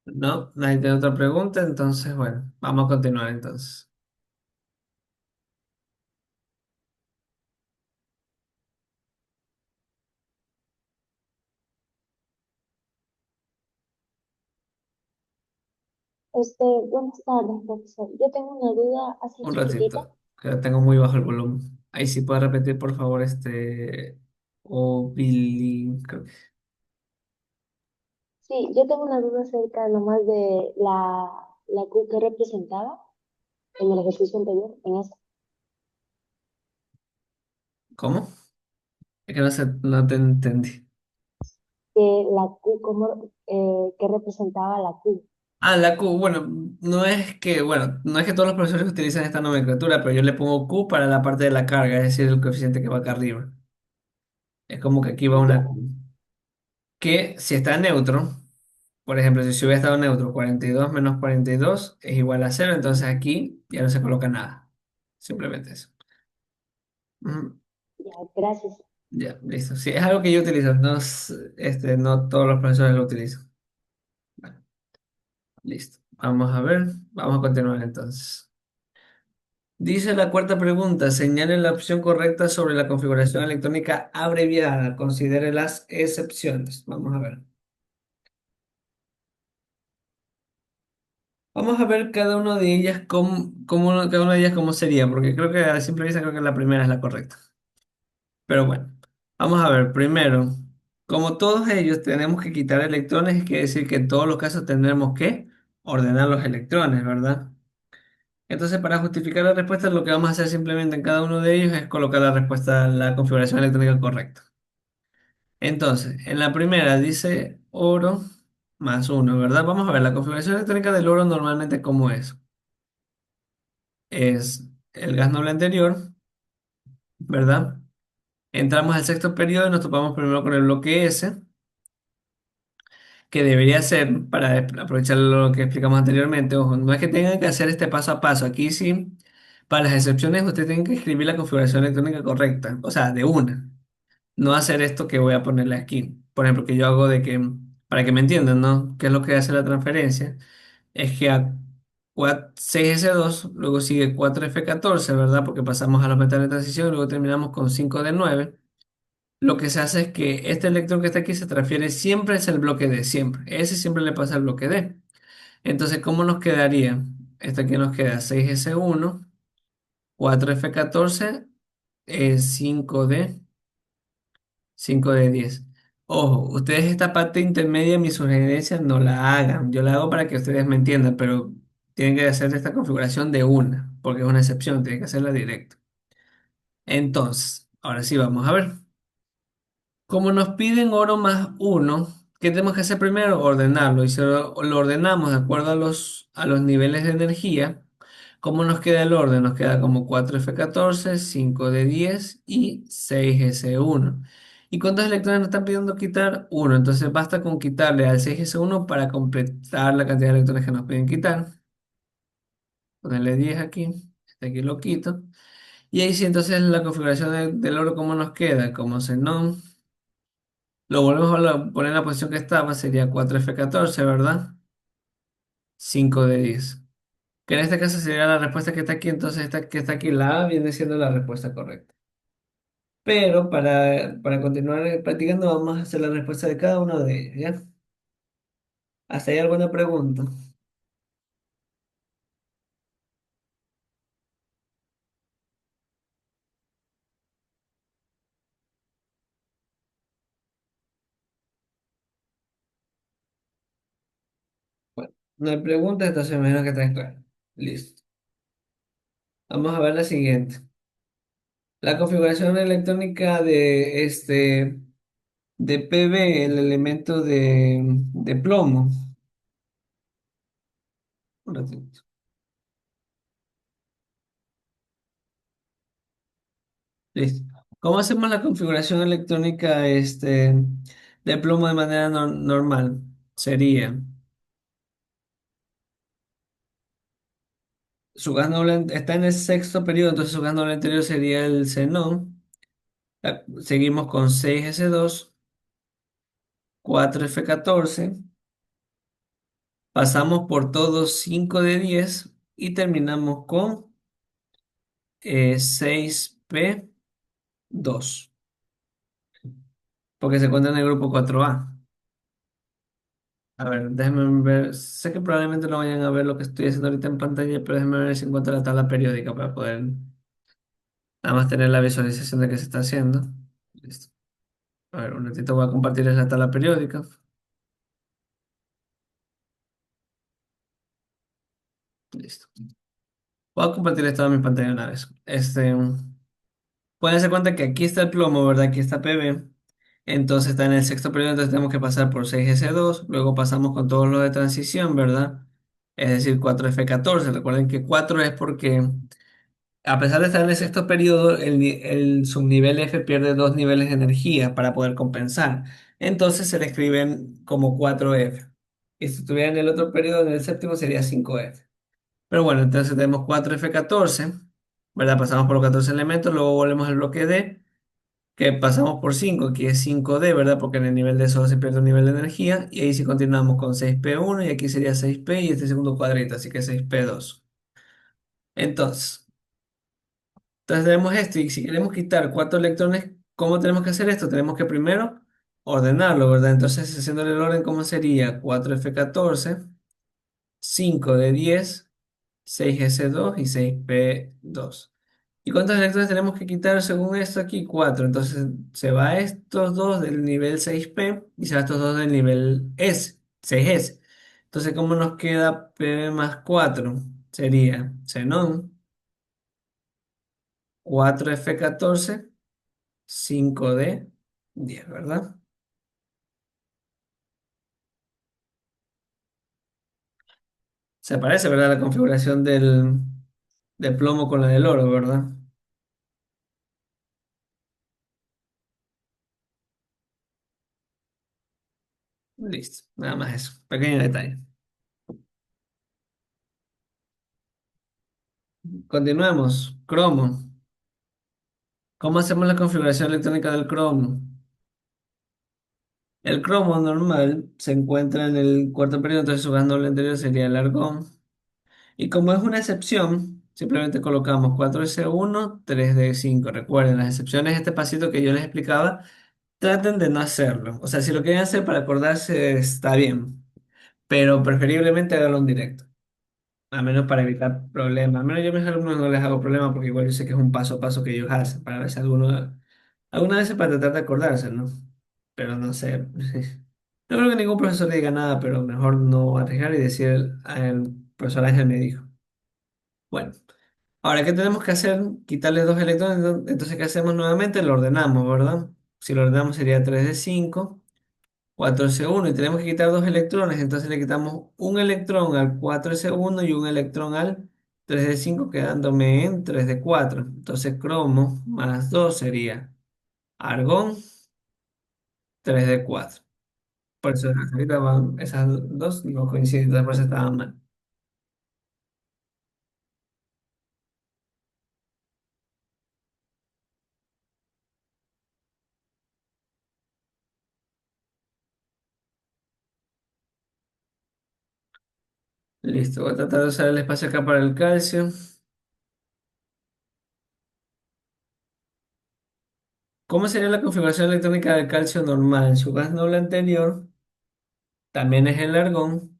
No, nadie tiene otra pregunta, entonces, bueno, vamos a continuar entonces. Buenas tardes, profesor. Yo tengo una duda así Un chiquitita. ratito, que tengo muy bajo el volumen. Ahí sí puede repetir, por favor, creo que- Sí, yo tengo una duda acerca nomás de la Q que representaba en el ejercicio anterior, en ese, ¿Cómo? Es que no sé, no te entendí. que la Q como, que representaba la Q. Ah, la Q, bueno, no es que todos los profesores utilizan esta nomenclatura, pero yo le pongo Q para la parte de la carga, es decir, el coeficiente que va acá arriba. Es como que aquí va una Ya, Q. Que si está neutro, por ejemplo, si hubiera estado neutro, 42 menos 42 es igual a cero, entonces aquí ya no se coloca nada. Simplemente eso. Ujú. ya, gracias. Ya, listo. Sí, es algo que yo utilizo, no, no todos los profesores lo utilizan. Vale. Listo. Vamos a ver. Vamos a continuar entonces. Dice la cuarta pregunta, señale la opción correcta sobre la configuración electrónica abreviada. Considere las excepciones. Vamos a ver. Vamos a ver cada una de ellas cada una de ellas cómo sería, porque creo que a simple vista creo que la primera es la correcta. Pero bueno, vamos a ver. Primero, como todos ellos tenemos que quitar electrones, quiere decir que en todos los casos tendremos que ordenar los electrones, ¿verdad? Entonces, para justificar la respuesta, lo que vamos a hacer simplemente en cada uno de ellos es colocar la respuesta, la configuración electrónica correcta. Entonces, en la primera dice oro más uno, ¿verdad? Vamos a ver, la configuración electrónica del oro normalmente ¿cómo es? Es el gas noble anterior, ¿verdad? Entramos al sexto periodo y nos topamos primero con el bloque S, que debería ser, para aprovechar lo que explicamos anteriormente, ojo, no es que tengan que hacer este paso a paso, aquí sí, para las excepciones usted tiene que escribir la configuración electrónica correcta, o sea, de una, no hacer esto que voy a ponerle aquí. Por ejemplo, que yo hago de que, para que me entiendan, ¿no? ¿Qué es lo que hace la transferencia? Es que a 6S2 luego sigue 4F14, ¿verdad? Porque pasamos a los metales de transición y luego terminamos con 5D9. Lo que se hace es que este electrón que está aquí se transfiere siempre es el bloque D, siempre. Ese siempre le pasa al bloque D. Entonces, ¿cómo nos quedaría? Esto aquí nos queda 6S1, 4F14, 5D, 5D10. Ojo, ustedes esta parte intermedia, mi sugerencia, no la hagan. Yo la hago para que ustedes me entiendan, pero tienen que hacer esta configuración de una, porque es una excepción, tienen que hacerla directo. Entonces, ahora sí vamos a ver. Como nos piden oro más uno, ¿qué tenemos que hacer primero? Ordenarlo. Y si lo ordenamos de acuerdo a los niveles de energía, ¿cómo nos queda el orden? Nos queda como 4F14, 5D10 y 6S1. ¿Y cuántos electrones nos están pidiendo quitar? Uno. Entonces basta con quitarle al 6S1 para completar la cantidad de electrones que nos piden quitar. Ponerle 10 aquí. Este aquí lo quito. Y ahí sí, entonces la configuración del oro, ¿cómo nos queda? Como xenón. Lo volvemos a poner en la posición que estaba, sería 4F14, ¿verdad? 5D10. Que en este caso sería la respuesta que está aquí, entonces esta que está aquí, la A, viene siendo la respuesta correcta. Pero para continuar practicando, vamos a hacer la respuesta de cada uno de ellos, ¿ya? ¿Hasta ahí alguna pregunta? Bueno, no hay preguntas, entonces me imagino que está claro. Listo. Vamos a ver la siguiente. La configuración electrónica de PB, el elemento de plomo. Un ratito. Listo. ¿Cómo hacemos la configuración electrónica de plomo de manera normal? Sería, su gas noble está en el sexto periodo, entonces su gas noble anterior sería el xenón. Seguimos con 6S2, 4F14, pasamos por todos 5D10 y terminamos con 6P2, porque se encuentra en el grupo 4A. A ver, déjenme ver. Sé que probablemente no vayan a ver lo que estoy haciendo ahorita en pantalla, pero déjenme ver si encuentro la tabla periódica para poder nada más tener la visualización de qué se está haciendo. Listo. A ver, un ratito voy a compartirles la tabla periódica. Listo. Voy a compartirles toda mi pantalla una vez. Pueden darse cuenta que aquí está el plomo, ¿verdad? Aquí está PB. Entonces está en el sexto periodo, entonces tenemos que pasar por 6S2. Luego pasamos con todos los de transición, ¿verdad? Es decir, 4F14. Recuerden que 4 es porque a pesar de estar en el sexto periodo, el subnivel F pierde dos niveles de energía para poder compensar. Entonces se le escriben como 4F. Y si estuviera en el otro periodo, en el séptimo, sería 5F. Pero bueno, entonces tenemos 4F14, ¿verdad? Pasamos por los 14 elementos, luego volvemos al bloque D. que pasamos por 5 que es 5D, ¿verdad? Porque en el nivel de solo se pierde un nivel de energía. Y ahí sí continuamos con 6p1 y aquí sería 6p y este segundo cuadrito, así que 6p2. Entonces, tenemos esto y si queremos quitar 4 electrones, ¿cómo tenemos que hacer esto? Tenemos que primero ordenarlo, ¿verdad? Entonces, haciéndole el orden, ¿cómo sería? 4f14, 5d10, 6s2 y 6p2. ¿Y cuántos electrones tenemos que quitar según esto aquí? 4. Entonces se va a estos dos del nivel 6p y se va a estos dos del nivel S, 6s. Entonces, ¿cómo nos queda p más 4? Sería xenón 4f14, 5d10, ¿verdad? Se parece, ¿verdad? La configuración del plomo con la del oro, ¿verdad? Listo, nada más eso. Pequeño detalle. Continuemos. Cromo. ¿Cómo hacemos la configuración electrónica del cromo? El cromo normal se encuentra en el cuarto periodo, entonces su gas noble anterior sería el argón. Y como es una excepción, simplemente colocamos 4s1, 3d5. Recuerden, las excepciones, este pasito que yo les explicaba, traten de no hacerlo. O sea, si lo quieren hacer para acordarse, está bien, pero preferiblemente háganlo en directo. A menos para evitar problemas. Al menos yo a mis alumnos no les hago problemas porque igual yo sé que es un paso a paso que ellos hacen para ver si alguna vez para tratar de acordarse, ¿no? Pero no sé. No creo que ningún profesor le diga nada, pero mejor no arriesgar y decir, el profesor Ángel me dijo. Bueno, ahora, ¿qué tenemos que hacer? Quitarle 2 electrones. Entonces, ¿qué hacemos nuevamente? Lo ordenamos, ¿verdad? Si lo ordenamos sería 3d5. 4s1 y tenemos que quitar 2 electrones, entonces le quitamos un electrón al 4s1 y un electrón al 3d5 quedándome en 3d4. Entonces cromo más 2 sería argón 3d4. Por eso ahorita esas dos no coinciden, entonces por eso estaban mal. Listo, voy a tratar de usar el espacio acá para el calcio. ¿Cómo sería la configuración electrónica del calcio normal? Su gas noble anterior también es el argón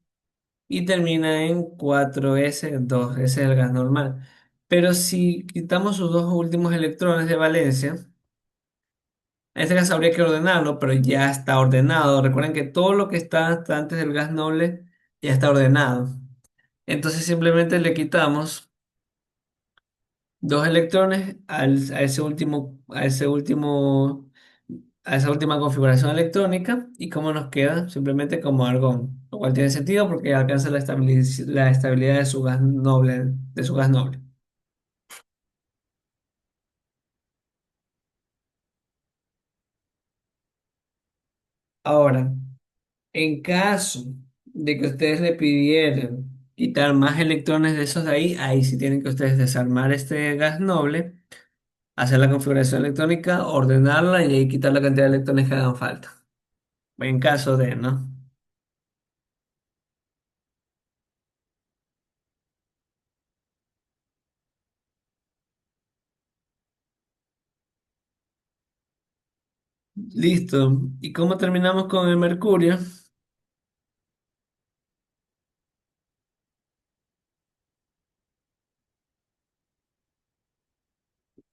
y termina en 4s2. Ese es el gas normal. Pero si quitamos sus dos últimos electrones de valencia, en este caso habría que ordenarlo, pero ya está ordenado. Recuerden que todo lo que está hasta antes del gas noble ya está ordenado. Entonces simplemente le quitamos 2 electrones a esa última configuración electrónica. ¿Y cómo nos queda? Simplemente como argón. Lo cual tiene sentido porque alcanza la estabilidad de su gas noble, de su gas noble. Ahora, en caso de que ustedes le pidieran quitar más electrones de esos de ahí, ahí sí tienen que ustedes desarmar este gas noble, hacer la configuración electrónica, ordenarla y ahí quitar la cantidad de electrones que hagan falta. En caso de, ¿no? Listo. ¿Y cómo terminamos con el mercurio?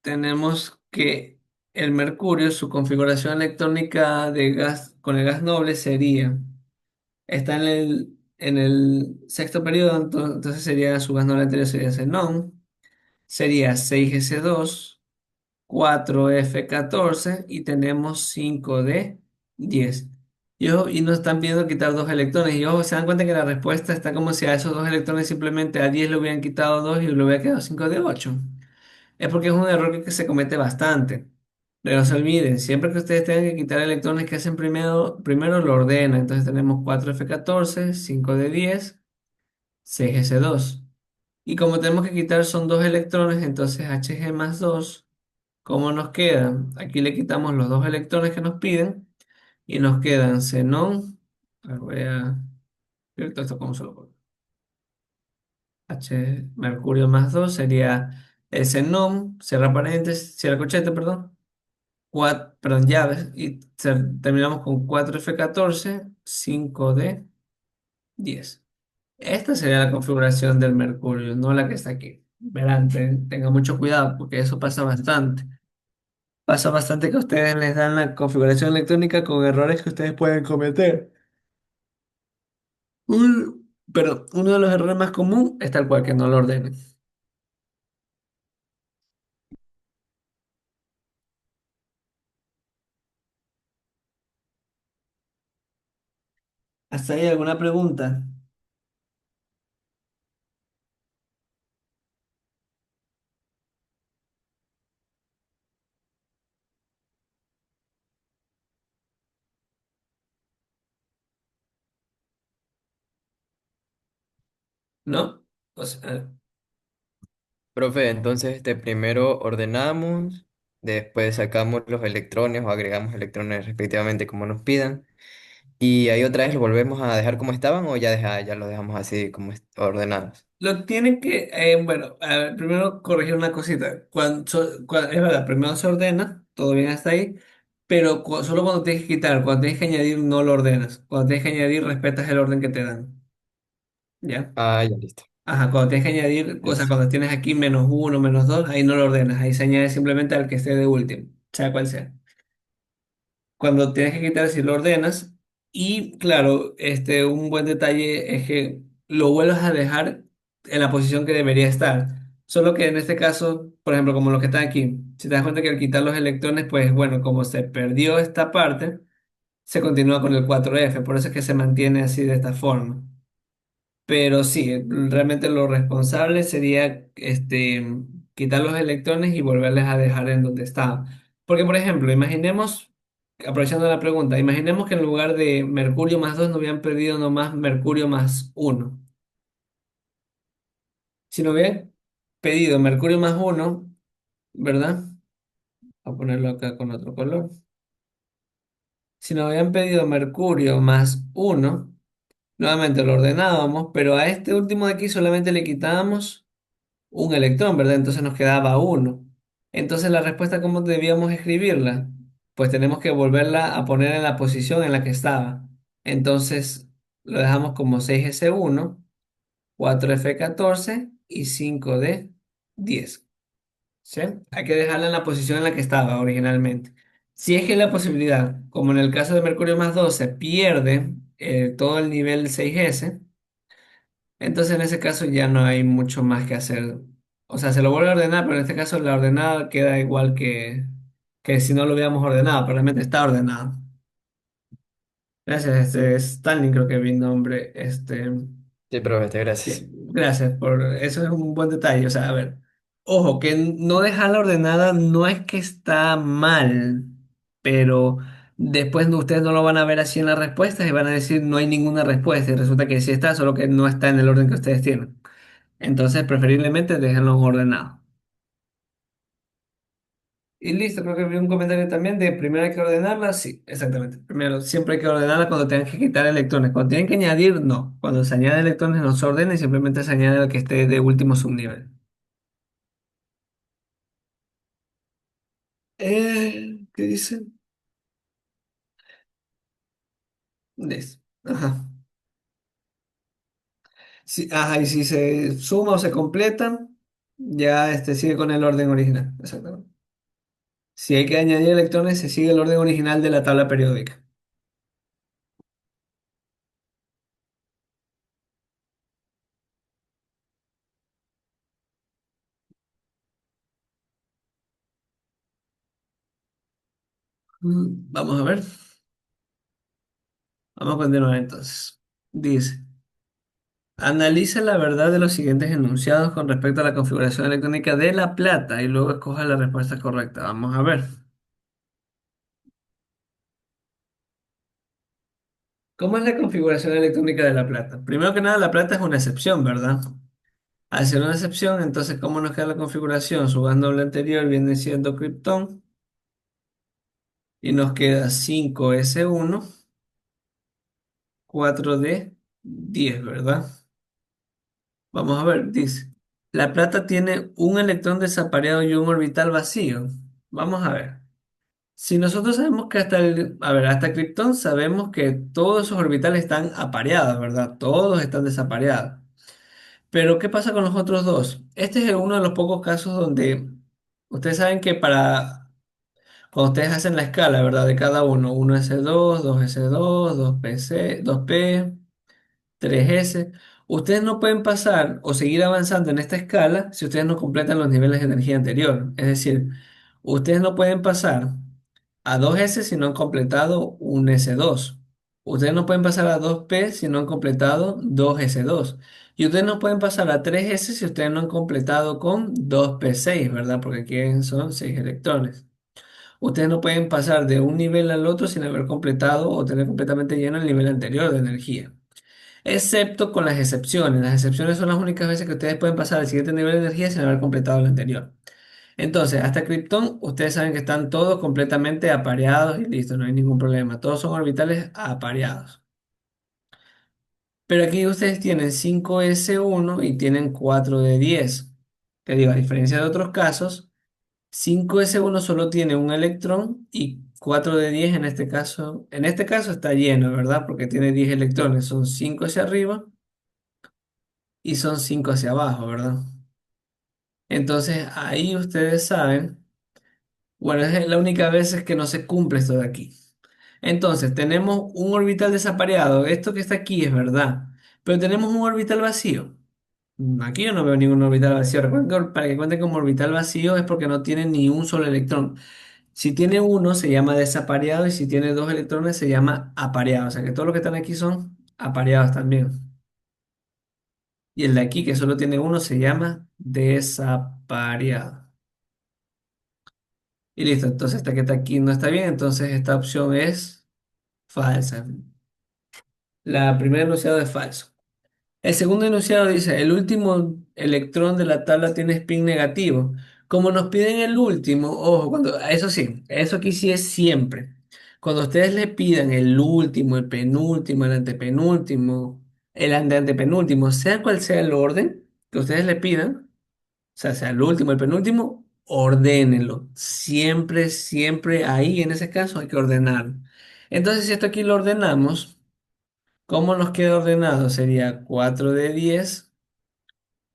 Tenemos que el mercurio, su configuración electrónica de gas con el gas noble sería, está en el sexto periodo, entonces sería su gas noble anterior sería xenón, sería 6s2, 4f14 y tenemos 5d10. Y nos están pidiendo quitar 2 electrones. Y ojo, se dan cuenta que la respuesta está como si a esos 2 electrones simplemente a 10 le hubieran quitado 2 y le hubiera quedado 5d8. Es porque es un error que se comete bastante. Pero no se olviden, siempre que ustedes tengan que quitar electrones que hacen primero lo ordenan. Entonces tenemos 4f14, 5d10, 6s2. Y como tenemos que quitar son 2 electrones, entonces Hg más 2 ¿Cómo nos quedan? Aquí le quitamos los dos electrones que nos piden y nos quedan xenón. A ver, voy a ver todo esto como solo por H, mercurio más 2 sería el xenón, cierra paréntesis, cierra corchete, perdón, perdón, llaves, y terminamos con 4F14 5D10. Esta sería la configuración del mercurio, no la que está aquí. Verán, tengan mucho cuidado porque eso pasa bastante. Pasa bastante que a ustedes les dan la configuración electrónica con errores que ustedes pueden cometer. Pero uno de los errores más comunes es tal cual que no lo ordenen. ¿Hasta ahí alguna pregunta? ¿No? O sea, Profe, entonces primero ordenamos, después sacamos los electrones o agregamos electrones respectivamente como nos pidan, y ahí otra vez lo volvemos a dejar como estaban o ya lo dejamos así como ordenados. lo tienen que, bueno, a ver, primero corregir una cosita. Es verdad, primero se ordena, todo bien hasta ahí, pero solo cuando tienes que quitar, cuando tienes que añadir, no lo ordenas. Cuando tienes que añadir, respetas el orden que te dan. ¿Ya? Ah, ya listo. Ajá, cuando tienes que añadir, o sea, Eso. cuando tienes aquí menos uno, menos dos, ahí no lo ordenas, ahí se añade simplemente al que esté de último, sea cual sea. Cuando tienes que quitar, si lo ordenas, y claro, un buen detalle es que lo vuelvas a dejar en la posición que debería estar. Solo que en este caso, por ejemplo, como lo que está aquí, si te das cuenta que al quitar los electrones, pues bueno, como se perdió esta parte, se continúa con el 4F, por eso es que se mantiene así de esta forma. Pero sí, realmente lo responsable sería quitar los electrones y volverles a dejar en donde estaban. Porque, por ejemplo, imaginemos, aprovechando la pregunta, imaginemos que en lugar de mercurio más 2 nos habían perdido nomás mercurio más uno. Si nos hubieran pedido mercurio más uno, ¿verdad? Voy a ponerlo acá con otro color. Si nos habían pedido mercurio más uno, nuevamente lo ordenábamos, pero a este último de aquí solamente le quitábamos un electrón, ¿verdad? Entonces nos quedaba uno. Entonces la respuesta, ¿cómo debíamos escribirla? Pues tenemos que volverla a poner en la posición en la que estaba. Entonces lo dejamos como 6S1, 4F14 y 5D10. ¿Sí? Hay que dejarla en la posición en la que estaba originalmente. Si es que la posibilidad, como en el caso de mercurio más 12, pierde todo el nivel 6S, entonces en ese caso ya no hay mucho más que hacer. O sea, se lo vuelve a ordenar, pero en este caso la ordenada queda igual que si no lo hubiéramos ordenado, pero realmente está ordenado. Gracias, Stanley creo que es mi nombre. Sí, profe, Sí, gracias. gracias por eso, es un buen detalle. O sea, a ver, ojo, que no dejarla ordenada no es que está mal, pero después ustedes no lo van a ver así en las respuestas y van a decir no hay ninguna respuesta y resulta que sí está, solo que no está en el orden que ustedes tienen. Entonces, preferiblemente déjenlo ordenado. Y listo, creo que vi un comentario también de primero hay que ordenarla. Sí, exactamente. Primero, siempre hay que ordenarla cuando tengan que quitar electrones. Cuando tienen que añadir, no. Cuando se añade electrones no se ordena y simplemente se añade el que esté de último subnivel. ¿Qué dice? Ajá. Sí, ajá, y si se suma o se completan, ya sigue con el orden original. Exactamente. Si hay que añadir electrones, se sigue el orden original de la tabla periódica. Vamos a ver. Vamos a continuar entonces. Dice, analiza la verdad de los siguientes enunciados con respecto a la configuración electrónica de la plata y luego escoja la respuesta correcta. Vamos a ver. ¿Cómo es la configuración electrónica de la plata? Primero que nada, la plata es una excepción, ¿verdad? Al ser una excepción, entonces, ¿cómo nos queda la configuración? Sumando la anterior viene siendo Krypton y nos queda 5s1 4d10, ¿verdad? Vamos a ver, dice, la plata tiene un electrón desapareado y un orbital vacío. Vamos a ver. Si nosotros sabemos que a ver, hasta Krypton sabemos que todos esos orbitales están apareados, ¿verdad? Todos están desapareados. Pero ¿qué pasa con los otros dos? Este es uno de los pocos casos donde ustedes saben que cuando ustedes hacen la escala, ¿verdad? De cada uno, 1s2, 2s2, 2pc, 2p, 3s, ustedes no pueden pasar o seguir avanzando en esta escala si ustedes no completan los niveles de energía anterior. Es decir, ustedes no pueden pasar a 2s si no han completado un s2. Ustedes no pueden pasar a 2p si no han completado 2s2. Y ustedes no pueden pasar a 3s si ustedes no han completado con 2p6, ¿verdad? Porque aquí son 6 electrones. Ustedes no pueden pasar de un nivel al otro sin haber completado o tener completamente lleno el nivel anterior de energía. Excepto con las excepciones. Las excepciones son las únicas veces que ustedes pueden pasar al siguiente nivel de energía sin haber completado el anterior. Entonces, hasta Krypton, ustedes saben que están todos completamente apareados y listo, no hay ningún problema. Todos son orbitales apareados. Pero aquí ustedes tienen 5s1 y tienen 4d10. Que digo, a diferencia de otros casos, 5s1 solo tiene un electrón y 4d10 en este caso está lleno, ¿verdad? Porque tiene 10 electrones, son 5 hacia arriba y son 5 hacia abajo, ¿verdad? Entonces ahí ustedes saben, bueno, es la única vez es que no se cumple esto de aquí. Entonces tenemos un orbital desapareado, esto que está aquí es verdad, pero tenemos un orbital vacío. Aquí yo no veo ningún orbital vacío. Recuerden que para que cuenten como orbital vacío es porque no tiene ni un solo electrón. Si tiene uno se llama desapareado y si tiene dos electrones se llama apareado. O sea que todos los que están aquí son apareados también. Y el de aquí que solo tiene uno se llama desapareado. Y listo, entonces esta que está aquí no está bien, entonces esta opción es falsa. La primera enunciado es falso. El segundo enunciado dice, el último electrón de la tabla tiene spin negativo. Como nos piden el último, ojo, eso sí, eso aquí sí es siempre. Cuando ustedes le pidan el último, el penúltimo, el antepenúltimo, el antepenúltimo, sea cual sea el orden que ustedes le pidan, o sea el último, el penúltimo, ordénenlo. Siempre, siempre ahí en ese caso hay que ordenar. Entonces, si esto aquí lo ordenamos, ¿cómo nos queda ordenado? Sería 4d10,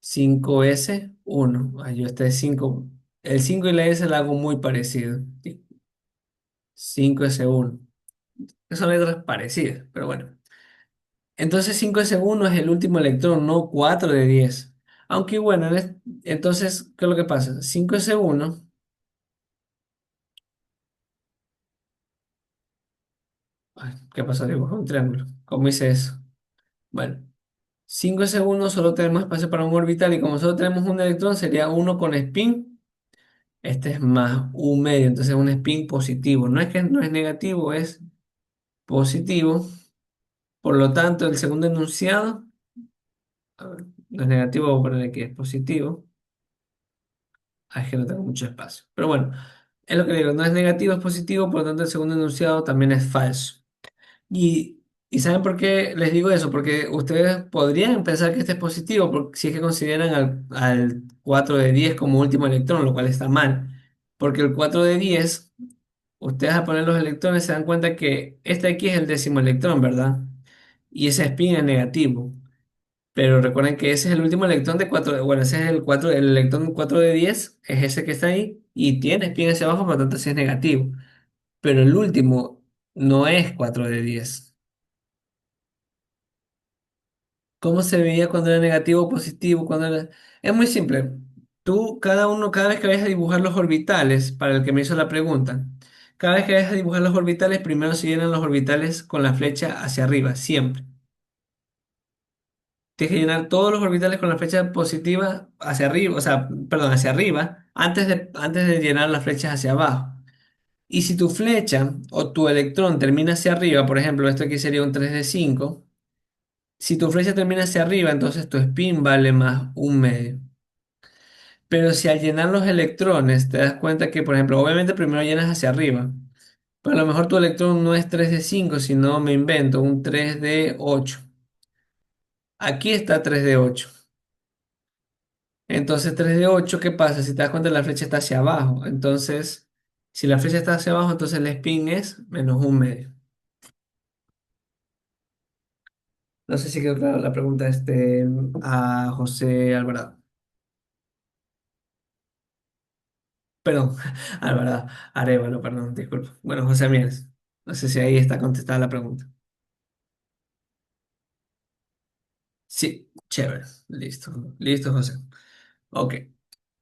5s1. Ay, yo este 5. El 5 y la s la hago muy parecido. 5s1. Son letras parecidas, pero bueno. Entonces 5s1 es el último electrón, no 4d10. Aunque bueno, entonces, ¿qué es lo que pasa? 5s1. Ay, ¿qué pasó? Dibujé un triángulo. ¿Cómo hice eso? Bueno. 5s1 solo tenemos espacio para un orbital y como solo tenemos un electrón sería uno con spin. Este es más un medio, entonces es un spin positivo. No es que no es negativo, es positivo. Por lo tanto, el segundo enunciado, a ver, no es negativo, voy a ponerle que es positivo. Ah, es que no tengo mucho espacio. Pero bueno, es lo que digo, no es negativo, es positivo, por lo tanto el segundo enunciado también es falso. Y ¿saben por qué les digo eso? Porque ustedes podrían pensar que este es positivo si es que consideran al 4 de 10 como último electrón, lo cual está mal. Porque el 4 de 10 ustedes al poner los electrones se dan cuenta que este aquí es el décimo electrón, ¿verdad? Y ese spin es negativo. Pero recuerden que ese es el último electrón de 4 bueno, ese es el electrón 4 de 10 es ese que está ahí, y tiene spin hacia abajo, por lo tanto sí es negativo. Pero el último no es 4 de 10. ¿Cómo se veía cuando era negativo o positivo? Es muy simple. Cada vez que vayas a dibujar los orbitales, para el que me hizo la pregunta, cada vez que vayas a dibujar los orbitales, primero se llenan los orbitales con la flecha hacia arriba, siempre. Tienes que llenar todos los orbitales con la flecha positiva hacia arriba, o sea, perdón, hacia arriba, antes de llenar las flechas hacia abajo. Y si tu flecha o tu electrón termina hacia arriba, por ejemplo, esto aquí sería un 3 de 5. Si tu flecha termina hacia arriba, entonces tu spin vale más un medio. Pero si al llenar los electrones te das cuenta que, por ejemplo, obviamente primero llenas hacia arriba, pero a lo mejor tu electrón no es 3d5, sino me invento un 3d8. Aquí está 3d8. Entonces 3d8, ¿qué pasa? Si te das cuenta, la flecha está hacia abajo. Entonces, si la flecha está hacia abajo, entonces el spin es menos un medio. No sé si quedó clara la pregunta a José Alvarado. Perdón, Alvarado. Arevalo, perdón, disculpa. Bueno, José Mieres. No sé si ahí está contestada la pregunta. Sí, chévere. Listo. Listo, José. Ok.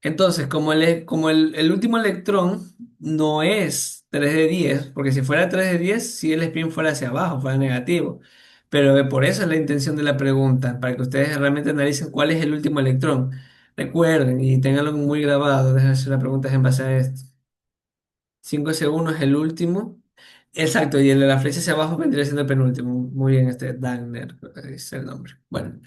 Entonces, el último electrón no es 3d10, porque si fuera 3d10, si el spin fuera hacia abajo, fuera negativo. Pero por eso es la intención de la pregunta, para que ustedes realmente analicen cuál es el último electrón. Recuerden y tenganlo muy grabado, déjenme hacer la pregunta en base a esto. 5S1 es el último. Exacto, y el de la flecha hacia abajo vendría siendo el penúltimo. Muy bien, Dagner es el nombre. Bueno,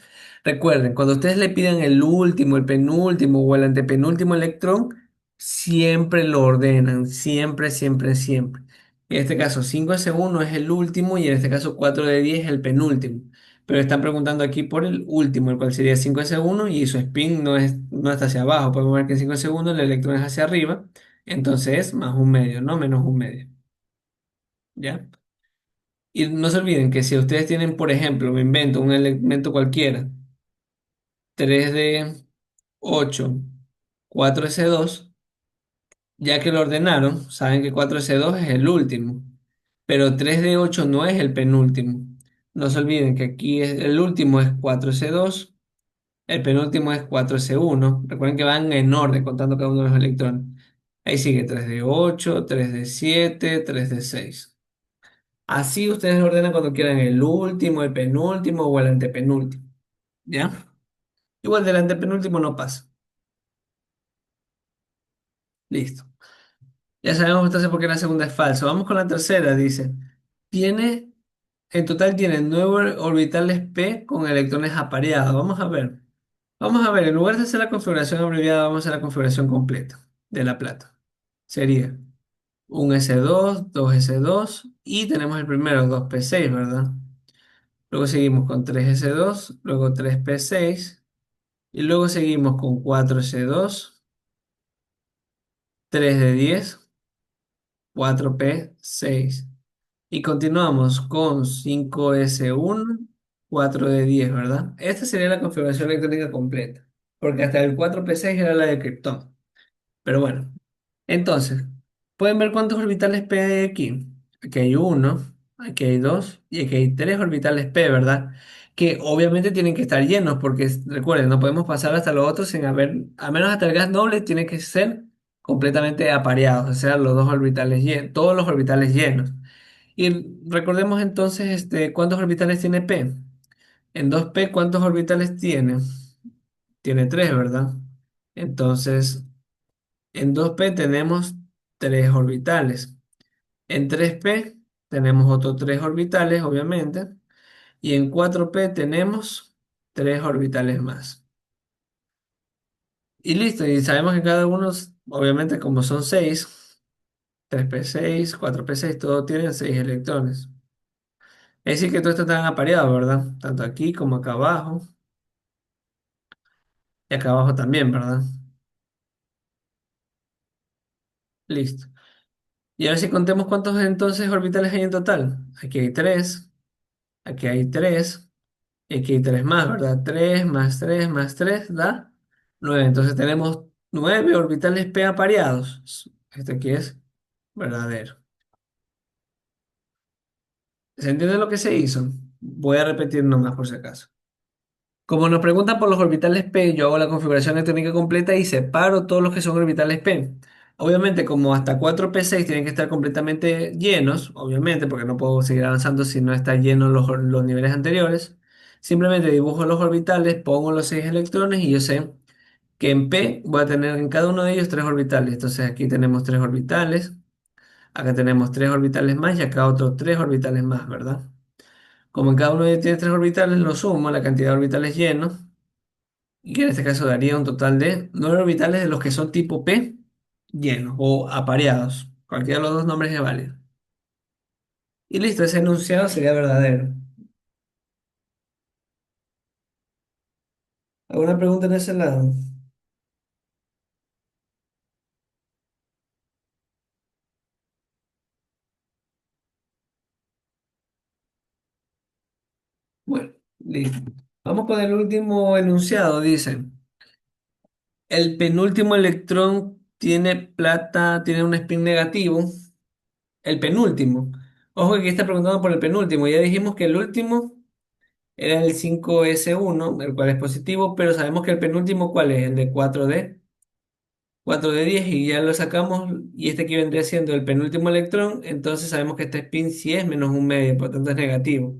recuerden, cuando ustedes le pidan el último, el penúltimo o el antepenúltimo electrón, siempre lo ordenan, siempre, siempre, siempre. En este caso, 5S1 es el último y en este caso 4D10 es el penúltimo. Pero están preguntando aquí por el último, el cual sería 5S1 y su spin no está hacia abajo. Podemos ver que en 5S1 el electrón es hacia arriba. Entonces, más un medio, no menos un medio. ¿Ya? Y no se olviden que si ustedes tienen, por ejemplo, me invento un elemento cualquiera, 3D8, 4S2, ya que lo ordenaron, saben que 4S2 es el último, pero 3D8 no es el penúltimo. No se olviden que aquí el último es 4S2, el penúltimo es 4S1. Recuerden que van en orden contando cada uno de los electrones. Ahí sigue 3D8, 3D7, 3D6. Así ustedes ordenan cuando quieran el último, el penúltimo o el antepenúltimo. ¿Ya? Igual del antepenúltimo no pasa. Listo. Ya sabemos entonces por qué la segunda es falso. Vamos con la tercera. Dice, tiene, en total tiene 9 orbitales p con electrones apareados. Vamos a ver. Vamos a ver, en lugar de hacer la configuración abreviada, vamos a hacer la configuración completa de la plata. Sería un S2 y tenemos el primero, 2p6, ¿verdad? Luego seguimos con 3S2, luego 3p6 y luego seguimos con 4S2, 3D10, 4p6 y continuamos con 5S1, 4D10, ¿verdad? Esta sería la configuración electrónica completa, porque hasta el 4p6 era la de Krypton. Pero bueno, entonces, ¿pueden ver cuántos orbitales P hay aquí? Aquí hay uno, aquí hay dos y aquí hay tres orbitales P, ¿verdad? Que obviamente tienen que estar llenos porque recuerden, no podemos pasar hasta los otros sin haber, al menos hasta el gas noble tiene que ser completamente apareados, o sea, los dos orbitales llenos, todos los orbitales llenos. Y recordemos entonces, ¿cuántos orbitales tiene P? En 2p, ¿cuántos orbitales tiene? Tiene tres, ¿verdad? Entonces, en 2p tenemos tres orbitales. En 3p tenemos otros tres orbitales, obviamente. Y en 4p tenemos tres orbitales más. Y listo, y sabemos que cada uno, obviamente como son 6, 3p6, 4p6, todos tienen 6 electrones. Es decir, que todo esto está apareado, ¿verdad? Tanto aquí como acá abajo. Y acá abajo también, ¿verdad? Listo. Y ahora si contemos cuántos entonces orbitales hay en total. Aquí hay 3. Y aquí hay 3 más, ¿verdad? 3 más 3 más 3 da 9. Entonces tenemos 9 orbitales p apareados. Este aquí es verdadero. ¿Se entiende lo que se hizo? Voy a repetir nomás por si acaso. Como nos preguntan por los orbitales p, yo hago la configuración electrónica completa y separo todos los que son orbitales p. Obviamente, como hasta 4p6 tienen que estar completamente llenos, obviamente, porque no puedo seguir avanzando si no están llenos los niveles anteriores, simplemente dibujo los orbitales, pongo los 6 electrones y yo sé que en p voy a tener en cada uno de ellos 3 orbitales. Entonces aquí tenemos 3 orbitales, acá tenemos 3 orbitales más y acá otros 3 orbitales más, ¿verdad? Como en cada uno tiene tres orbitales, lo sumo, la cantidad de orbitales llenos, y que en este caso daría un total de 9 orbitales de los que son tipo P llenos o apareados. Cualquiera de los dos nombres es válido. Y listo, ese enunciado sería verdadero. ¿Alguna pregunta en ese lado? Bueno, listo. Vamos con el último enunciado. Dice, el penúltimo electrón tiene plata, tiene un spin negativo. El penúltimo. Ojo que aquí está preguntando por el penúltimo. Ya dijimos que el último era el 5s1, el cual es positivo, pero sabemos que el penúltimo, ¿cuál es? El de 4d 10 y ya lo sacamos, y este aquí vendría siendo el penúltimo electrón, entonces sabemos que este spin sí es -1/2, por tanto es negativo.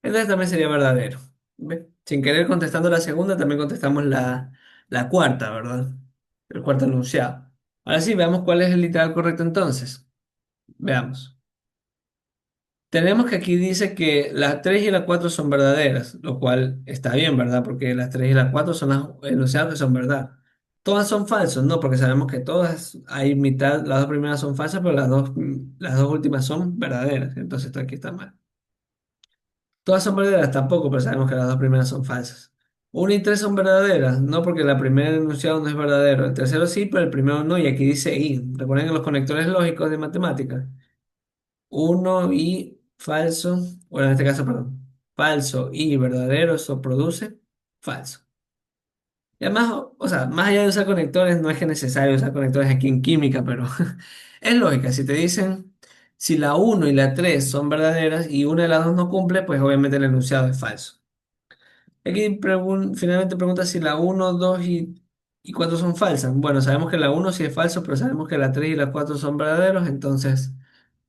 Entonces también sería verdadero. ¿Ve? Sin querer contestando la segunda, también contestamos la cuarta, ¿verdad? El cuarto enunciado. Ahora sí, veamos cuál es el literal correcto entonces. Veamos. Tenemos que aquí dice que las 3 y las 4 son verdaderas, lo cual está bien, ¿verdad? Porque las 3 y las 4 son las enunciados que son verdad. Todas son falsos, no, porque sabemos que todas, hay mitad, las dos primeras son falsas, pero las dos últimas son verdaderas. Entonces esto aquí está mal. Todas son verdaderas tampoco, pero sabemos que las dos primeras son falsas. 1 y 3 son verdaderas, no, porque la primera enunciado no es verdadero. El tercero sí, pero el primero no, y aquí dice y. Recuerden que los conectores lógicos de matemáticas. Uno y falso, o en este caso, perdón, falso y verdadero, eso produce falso. Y además, o sea, más allá de usar conectores, no es que es necesario usar conectores aquí en química, pero es lógica. Si te dicen si la uno y la 3 son verdaderas y una de las dos no cumple, pues obviamente el enunciado es falso. Aquí finalmente pregunta si la uno 2 y 4 son falsas. Bueno, sabemos que la uno sí es falso, pero sabemos que la 3 y la 4 son verdaderos, entonces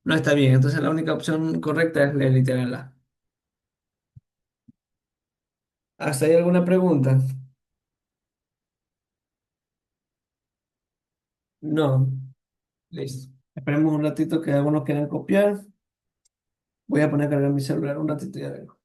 no está bien. Entonces la única opción correcta es la literal A. ¿Hasta ahí alguna pregunta? No. Listo. Esperemos un ratito que algunos quieran copiar. Voy a poner a cargar mi celular un ratito y ya vengo.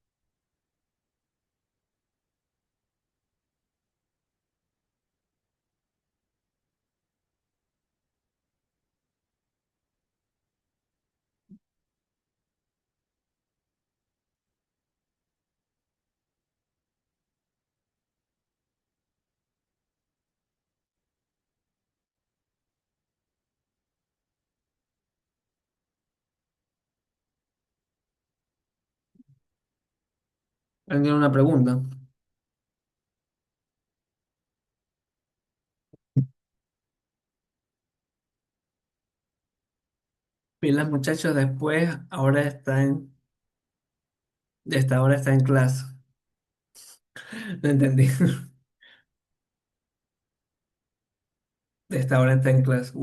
¿Alguien una pregunta? Pilas, muchachos, después, ahora está desde ahora está en clase. No entendí. Desde ahora está en clase.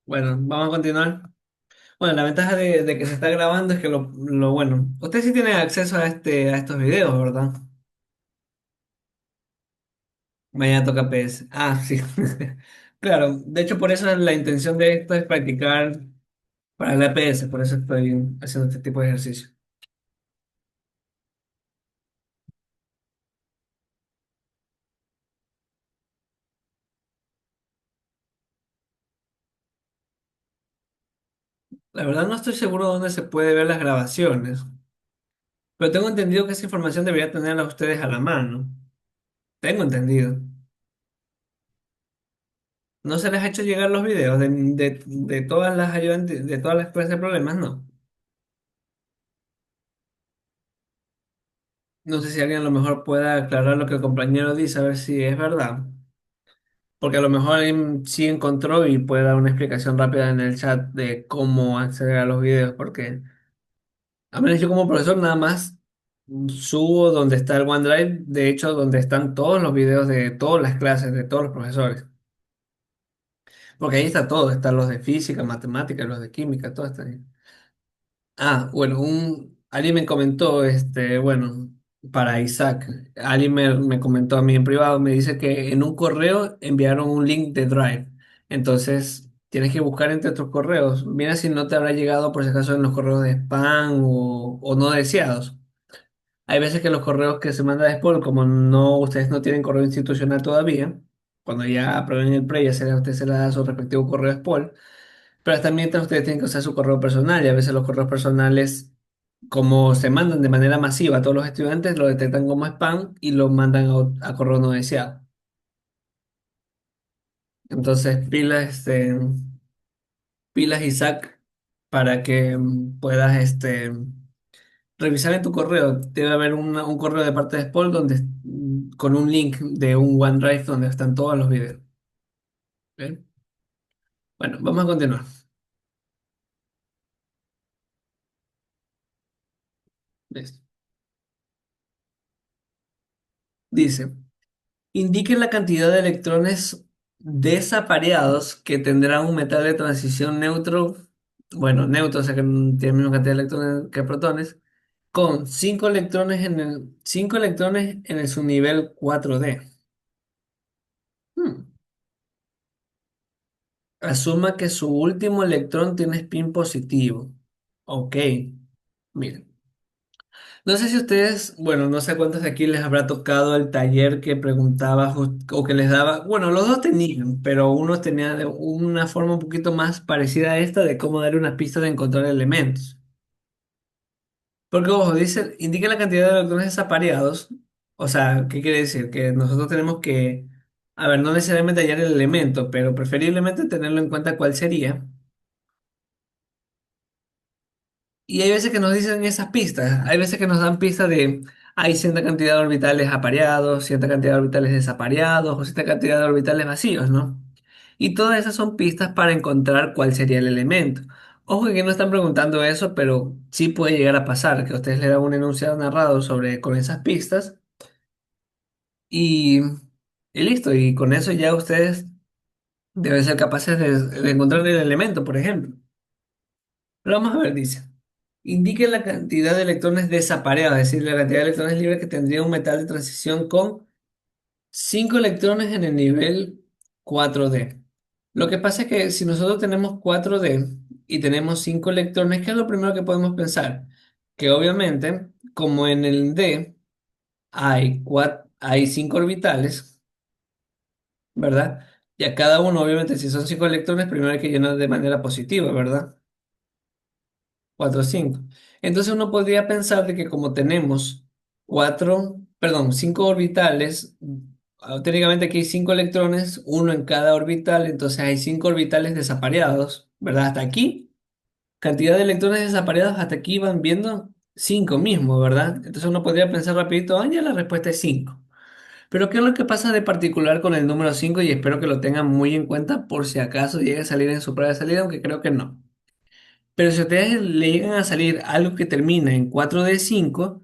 Bueno, vamos a continuar. Bueno, la ventaja de que se está grabando es que lo bueno. Usted sí tiene acceso a estos videos, ¿verdad? Mañana toca PS. Ah, sí. Claro, de hecho por eso la intención de esto es practicar para la PS, por eso estoy haciendo este tipo de ejercicio. La verdad no estoy seguro dónde se puede ver las grabaciones, pero tengo entendido que esa información debería tenerla ustedes a la mano. Tengo entendido. ¿No se les ha hecho llegar los videos de todas las ayudantes, de todas las clases de problemas? No. No sé si alguien a lo mejor pueda aclarar lo que el compañero dice, a ver si es verdad. Porque a lo mejor alguien sí encontró y puede dar una explicación rápida en el chat de cómo acceder a los videos, porque a menos yo como profesor nada más subo donde está el OneDrive, de hecho donde están todos los videos de todas las clases de todos los profesores, porque ahí está todo, están los de física, matemáticas, los de química, todo está ahí. Ah, bueno, alguien me comentó, bueno, para Isaac, alguien me comentó a mí en privado, me dice que en un correo enviaron un link de Drive, entonces Tienes que buscar entre tus correos. Mira si no te habrá llegado por si acaso en los correos de spam o no deseados. Hay veces que los correos que se mandan de spam, como no, ustedes no tienen correo institucional todavía, cuando ya aprueben el PRE, ya será, usted se le da su respectivo correo spam. Pero hasta mientras ustedes tienen que usar su correo personal y a veces los correos personales, como se mandan de manera masiva a todos los estudiantes, lo detectan como spam y lo mandan a correo no deseado. Entonces, pilas Isaac para que puedas revisar en tu correo. Debe haber un correo de parte de Spol donde, con un link de un OneDrive donde están todos los videos. ¿Bien? Bueno, vamos a continuar. ¿Ves? Dice. Indique la cantidad de electrones desapareados que tendrá un metal de transición neutro, bueno, neutro, o sea que no tiene la misma cantidad de electrones que protones, con 5 electrones en el subnivel 4D. Hmm. Asuma que su último electrón tiene spin positivo. Ok, miren. No sé si ustedes, bueno, no sé cuántos de aquí les habrá tocado el taller que preguntaba o que les daba. Bueno, los dos tenían, pero uno tenía de una forma un poquito más parecida a esta de cómo dar una pista de encontrar elementos. Porque, ojo, dice, indica la cantidad de electrones desapareados. O sea, ¿qué quiere decir? Que nosotros tenemos que, a ver, no necesariamente hallar el elemento, pero preferiblemente tenerlo en cuenta cuál sería. Y hay veces que nos dicen esas pistas, hay veces que nos dan pistas de hay cierta cantidad de orbitales apareados, cierta cantidad de orbitales desapareados o cierta cantidad de orbitales vacíos, ¿no? Y todas esas son pistas para encontrar cuál sería el elemento. Ojo que no están preguntando eso, pero sí puede llegar a pasar que ustedes le dan un enunciado narrado sobre con esas pistas y, y listo, y con eso ya ustedes deben ser capaces de encontrar el elemento, por ejemplo. Pero vamos a ver, dice. Indique la cantidad de electrones desapareados, es decir, la cantidad de electrones libres que tendría un metal de transición con 5 electrones en el nivel 4D. Lo que pasa es que si nosotros tenemos 4D y tenemos 5 electrones, ¿qué es lo primero que podemos pensar? Que obviamente, como en el D hay 5 orbitales, ¿verdad? Y a cada uno, obviamente, si son 5 electrones, primero hay que llenar de manera positiva, ¿verdad? 4 5. Entonces uno podría pensar de que como tenemos 5 orbitales, técnicamente aquí hay 5 electrones, uno en cada orbital, entonces hay 5 orbitales desapareados, ¿verdad? Hasta aquí, cantidad de electrones desapareados, hasta aquí van viendo 5 mismo, ¿verdad? Entonces uno podría pensar rapidito, ah, ya la respuesta es 5. Pero ¿qué es lo que pasa de particular con el número 5? Y espero que lo tengan muy en cuenta por si acaso llegue a salir en su prueba de salida, aunque creo que no. Pero si a ustedes le llegan a salir algo que termina en 4D5,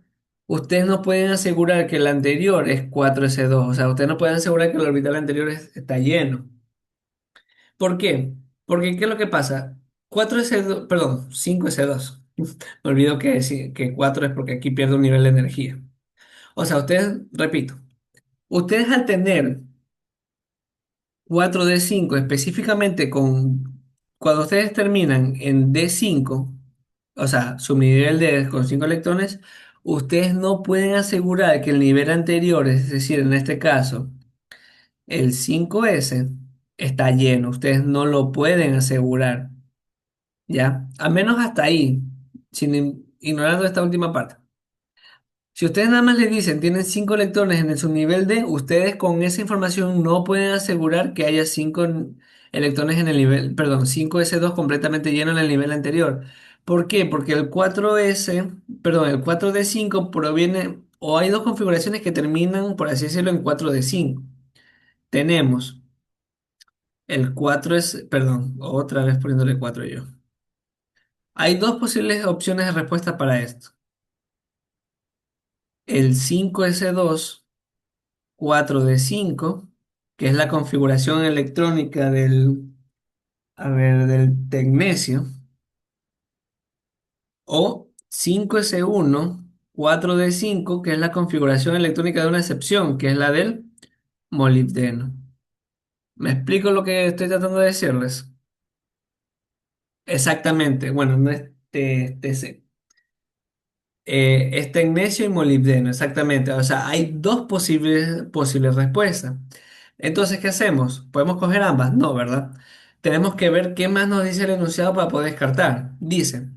ustedes no pueden asegurar que el anterior es 4S2. O sea, ustedes no pueden asegurar que el orbital anterior está lleno. ¿Por qué? Porque ¿qué es lo que pasa? 4S2, perdón, 5S2. Me olvido que 4 es porque aquí pierde un nivel de energía. O sea, ustedes, repito, ustedes al tener 4D5 específicamente cuando ustedes terminan en D5, o sea, su nivel de con 5 electrones, ustedes no pueden asegurar que el nivel anterior, es decir, en este caso, el 5S, está lleno. Ustedes no lo pueden asegurar, ¿ya? A menos hasta ahí, ignorando esta última parte. Si ustedes nada más le dicen tienen 5 electrones en el subnivel D, ustedes con esa información no pueden asegurar que haya 5 electrones en el nivel, perdón, 5S2 completamente lleno en el nivel anterior. ¿Por qué? Porque el 4S, perdón, el 4D5 proviene, o hay dos configuraciones que terminan, por así decirlo, en 4D5. Tenemos el 4S, perdón, otra vez poniéndole 4 yo. Hay dos posibles opciones de respuesta para esto. El 5S2 4D5, que es la configuración electrónica del tecnecio, o 5S1 4D5, que es la configuración electrónica de una excepción, que es la del molibdeno. ¿Me explico lo que estoy tratando de decirles? Exactamente. Bueno, no es es tecnecio y molibdeno, exactamente. O sea, hay dos posibles respuestas. Entonces, ¿qué hacemos? ¿Podemos coger ambas? No, ¿verdad? Tenemos que ver qué más nos dice el enunciado para poder descartar. Dice.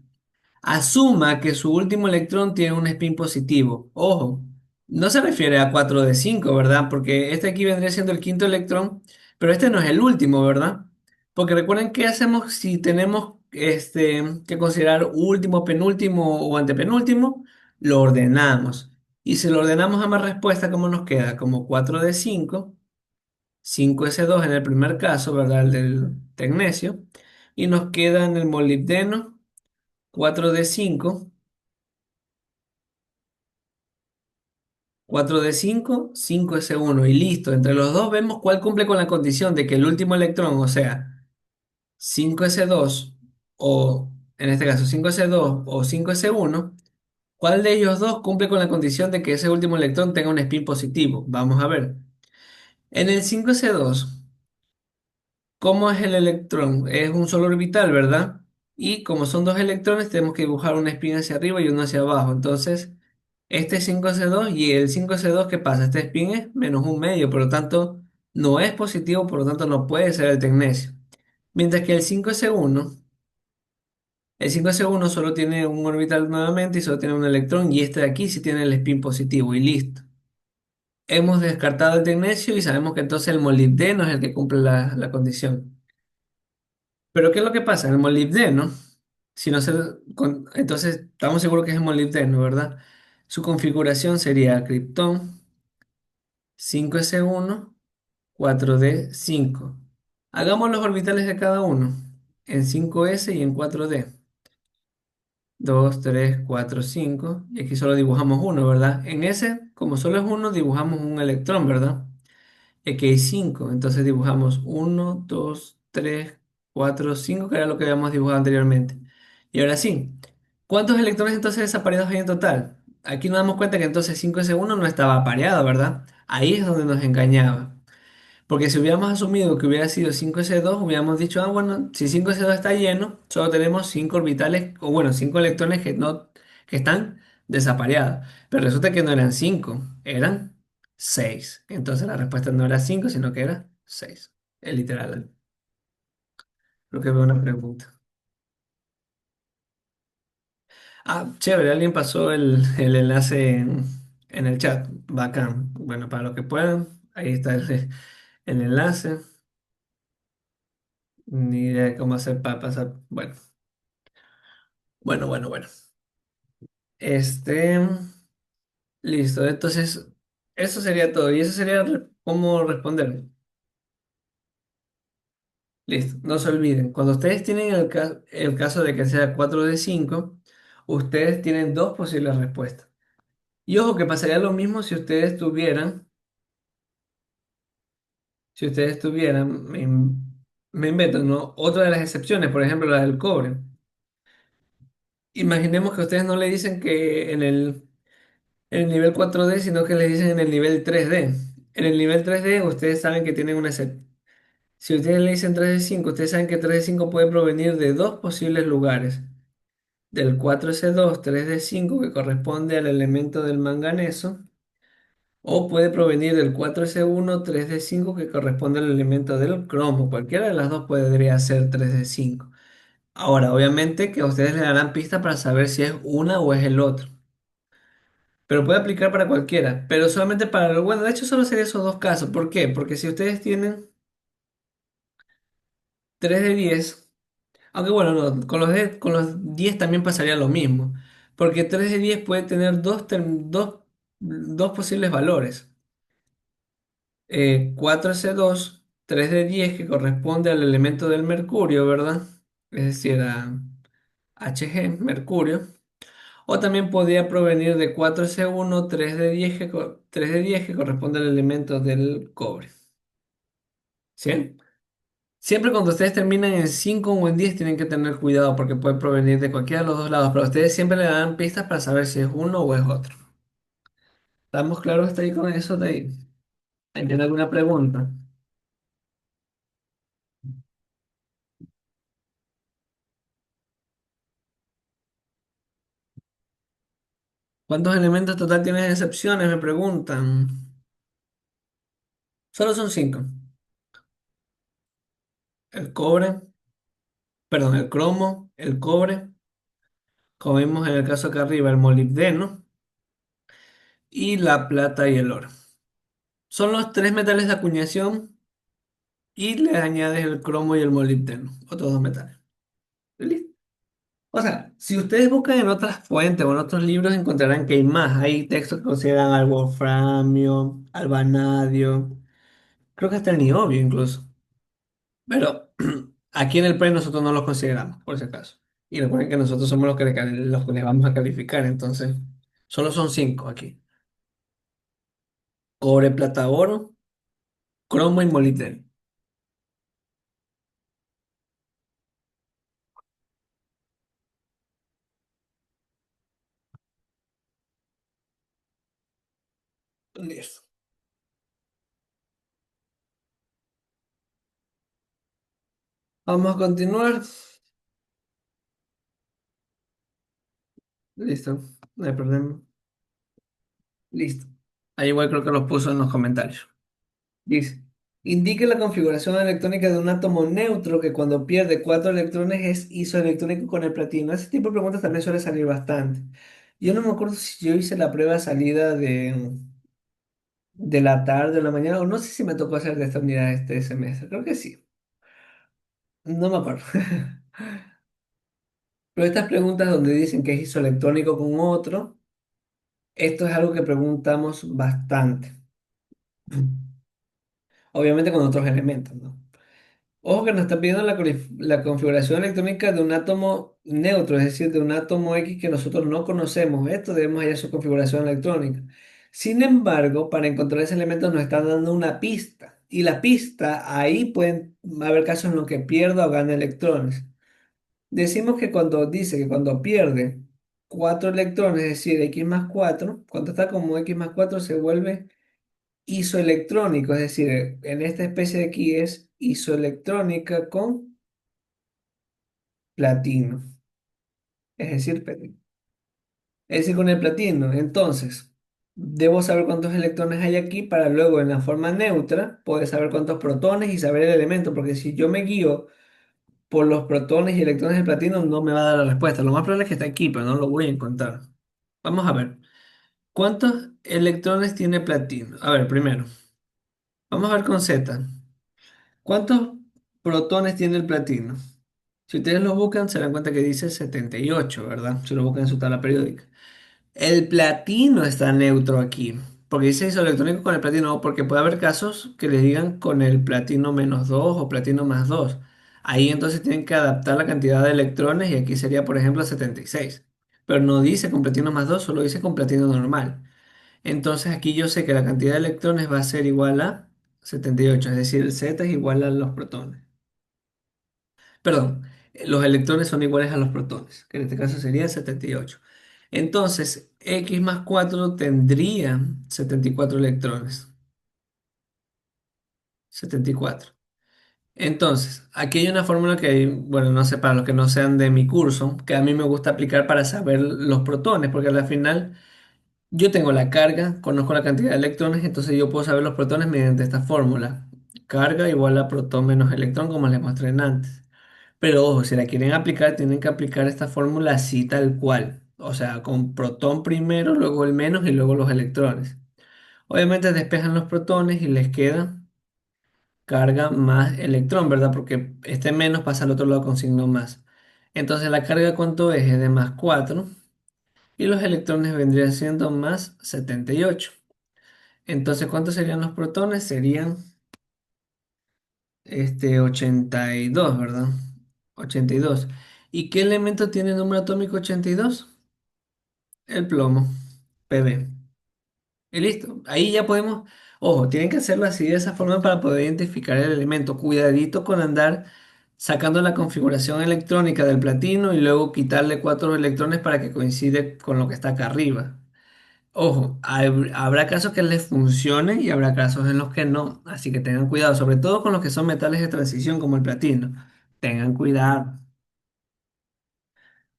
Asuma que su último electrón tiene un spin positivo. Ojo, no se refiere a 4 de 5, ¿verdad? Porque este aquí vendría siendo el quinto electrón, pero este no es el último, ¿verdad? Porque recuerden qué hacemos si tenemos que considerar último, penúltimo o antepenúltimo, lo ordenamos. Y si lo ordenamos a más respuesta, ¿cómo nos queda? Como 4 de 5, 5s2 en el primer caso, ¿verdad? El del tecnecio. Y nos queda en el molibdeno 4 de 5, 4 de 5, 5s1 y listo. Entre los dos vemos cuál cumple con la condición de que el último electrón, o sea, 5s2 o en este caso 5s2 o 5s1, ¿cuál de ellos dos cumple con la condición de que ese último electrón tenga un spin positivo? Vamos a ver. En el 5s2, ¿cómo es el electrón? Es un solo orbital, ¿verdad? Y como son dos electrones, tenemos que dibujar un spin hacia arriba y uno hacia abajo. Entonces, este es 5s2 y el 5s2, ¿qué pasa? Este spin es -1/2, por lo tanto, no es positivo, por lo tanto, no puede ser el tecnecio. Mientras que el 5s1 solo tiene un orbital nuevamente y solo tiene un electrón, y este de aquí sí tiene el spin positivo y listo. Hemos descartado el tecnecio y sabemos que entonces el molibdeno es el que cumple la condición. Pero ¿qué es lo que pasa? El molibdeno, si no se, entonces estamos seguros que es el molibdeno, ¿verdad? Su configuración sería criptón 5s1, 4d5. Hagamos los orbitales de cada uno en 5s y en 4d. 2, 3, 4, 5. Y aquí solo dibujamos uno, ¿verdad? En ese, como solo es uno, dibujamos un electrón, ¿verdad? Aquí hay 5. Entonces dibujamos uno, 2, 3, 4, 5, que era lo que habíamos dibujado anteriormente. Y ahora sí, ¿cuántos electrones entonces desaparecidos hay en total? Aquí nos damos cuenta que entonces 5s1 no estaba apareado, ¿verdad? Ahí es donde nos engañaba. Porque si hubiéramos asumido que hubiera sido 5s2, hubiéramos dicho, ah, bueno, si 5s2 está lleno, solo tenemos 5 orbitales, o bueno, 5 electrones que están desapareados. Pero resulta que no eran 5, eran 6. Entonces la respuesta no era 5, sino que era 6. Es literal. Lo que veo una pregunta. Ah, chévere, alguien pasó el enlace en el chat. Bacán. Bueno, para los que puedan, ahí está el enlace. Ni idea de cómo hacer para pasar. Bueno. Bueno. Este, listo. Entonces, eso sería todo. Y eso sería cómo responder. Listo. No se olviden. Cuando ustedes tienen el caso de que sea 4 de 5, ustedes tienen dos posibles respuestas. Y ojo que pasaría lo mismo si ustedes tuvieran, me invento, ¿no? Otra de las excepciones, por ejemplo, la del cobre. Imaginemos que ustedes no le dicen que en el nivel 4D, sino que le dicen en el nivel 3D. En el nivel 3D, ustedes saben que tienen una excepción. Si ustedes le dicen 3D5, ustedes saben que 3D5 puede provenir de dos posibles lugares. Del 4S2, 3D5, que corresponde al elemento del manganeso, o puede provenir del 4S1, 3D5, que corresponde al elemento del cromo. Cualquiera de las dos podría ser 3D5. Ahora, obviamente que a ustedes le darán pistas para saber si es una o es el otro. Pero puede aplicar para cualquiera, pero solamente para, bueno, de hecho solo sería esos dos casos. ¿Por qué? Porque si ustedes tienen 3 de 10, aunque bueno, no, con los 10 también pasaría lo mismo, porque 3 de 10 puede tener dos posibles valores. 4s2, 3 de 10 que corresponde al elemento del mercurio, ¿verdad? Es decir, a Hg, mercurio. O también podría provenir de 4s1, 3 de 10 que corresponde al elemento del cobre. ¿Sí? Siempre cuando ustedes terminan en 5 o en 10 tienen que tener cuidado porque puede provenir de cualquiera de los dos lados, pero ustedes siempre le dan pistas para saber si es uno o es otro. ¿Estamos claros hasta ahí con eso de ahí? ¿Tienen alguna pregunta? ¿Cuántos elementos total tienes excepciones? Me preguntan. Solo son cinco. El cobre, perdón, el cromo, el cobre, como vimos en el caso acá arriba, el molibdeno y la plata y el oro. Son los tres metales de acuñación y le añades el cromo y el molibdeno, otros dos metales. ¿Listo? O sea, si ustedes buscan en otras fuentes o en otros libros encontrarán que hay más. Hay textos que consideran al wolframio, al vanadio, creo que hasta el niobio incluso. Pero aquí en el PRE nosotros no los consideramos, por si acaso. Y recuerden que nosotros somos los que les vamos a calificar, entonces solo son cinco aquí. Cobre, plata, oro, cromo y molibdeno. Listo. Vamos a continuar. Listo, no hay problema. Listo. Ahí igual creo que los puso en los comentarios. Dice, indique la configuración electrónica de un átomo neutro que cuando pierde cuatro electrones es isoelectrónico con el platino. Ese tipo de preguntas también suele salir bastante. Yo no me acuerdo si yo hice la prueba de salida de la tarde o la mañana, o no sé si me tocó hacer de esta unidad este semestre. Creo que sí. No me acuerdo. Pero estas preguntas donde dicen que es isoelectrónico con otro, esto es algo que preguntamos bastante. Obviamente con otros elementos, ¿no? Ojo que nos está pidiendo la configuración electrónica de un átomo neutro, es decir, de un átomo X que nosotros no conocemos. Esto debemos hallar su configuración electrónica. Sin embargo, para encontrar ese elemento nos están dando una pista. Y la pista, ahí pueden haber casos en los que pierda o gane electrones. Decimos que cuando dice que cuando pierde 4 electrones, es decir, X más 4, cuando está como X más 4 se vuelve isoelectrónico, es decir, en esta especie de aquí es isoelectrónica con platino, es decir, es decir, con el platino. Entonces, debo saber cuántos electrones hay aquí para luego en la forma neutra poder saber cuántos protones y saber el elemento, porque si yo me guío por los protones y electrones del platino no me va a dar la respuesta. Lo más probable es que está aquí, pero no lo voy a encontrar. Vamos a ver. ¿Cuántos electrones tiene platino? A ver, primero, vamos a ver con Z. ¿Cuántos protones tiene el platino? Si ustedes lo buscan, se dan cuenta que dice 78, ¿verdad? Si lo buscan en su tabla periódica. El platino está neutro aquí. Porque dice isoelectrónico con el platino, porque puede haber casos que le digan con el platino menos 2 o platino más 2. Ahí entonces tienen que adaptar la cantidad de electrones y aquí sería, por ejemplo, 76. Pero no dice con platino más 2, solo dice con platino normal. Entonces aquí yo sé que la cantidad de electrones va a ser igual a 78, es decir, el Z es igual a los protones. Perdón, los electrones son iguales a los protones, que en este caso sería 78. Entonces, X más 4 tendría 74 electrones. 74. Entonces, aquí hay una fórmula que, bueno, no sé, para los que no sean de mi curso, que a mí me gusta aplicar para saber los protones, porque al final yo tengo la carga, conozco la cantidad de electrones, entonces yo puedo saber los protones mediante esta fórmula. Carga igual a protón menos electrón, como les mostré antes. Pero ojo, si la quieren aplicar, tienen que aplicar esta fórmula así tal cual. O sea, con protón primero, luego el menos y luego los electrones. Obviamente despejan los protones y les queda carga más electrón, ¿verdad? Porque este menos pasa al otro lado con signo más. Entonces la carga ¿cuánto es? Es de más 4 y los electrones vendrían siendo más 78. Entonces, ¿cuántos serían los protones? Serían 82, ¿verdad? 82. ¿Y qué elemento tiene el número atómico 82? El plomo, Pb. Y listo. Ahí ya podemos, ojo, tienen que hacerlo así de esa forma para poder identificar el elemento. Cuidadito con andar sacando la configuración electrónica del platino y luego quitarle cuatro electrones para que coincide con lo que está acá arriba. Ojo, habrá casos que les funcione y habrá casos en los que no. Así que tengan cuidado, sobre todo con los que son metales de transición como el platino. Tengan cuidado.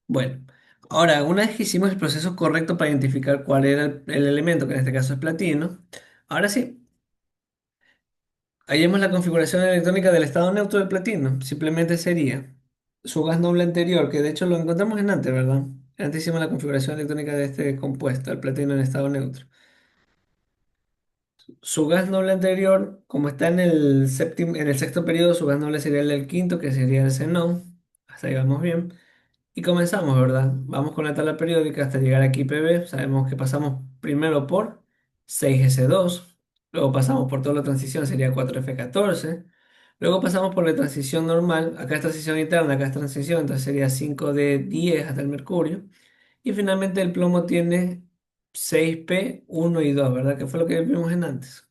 Bueno. Ahora, una vez que hicimos el proceso correcto para identificar cuál era el elemento, que en este caso es platino, ahora sí, hallemos la configuración electrónica del estado neutro del platino. Simplemente sería su gas noble anterior, que de hecho lo encontramos en antes, ¿verdad? Antes hicimos la configuración electrónica de este compuesto, el platino en estado neutro. Su gas noble anterior, como está en el séptimo, en el sexto periodo, su gas noble sería el del quinto, que sería el xenón. Hasta ahí vamos bien. Y comenzamos, ¿verdad? Vamos con la tabla periódica hasta llegar aquí PB. Sabemos que pasamos primero por 6S2, luego pasamos por toda la transición, sería 4F14, luego pasamos por la transición normal, acá es transición interna, acá es transición, entonces sería 5D10 hasta el mercurio. Y finalmente el plomo tiene 6P1 y 2, ¿verdad? Que fue lo que vimos en antes.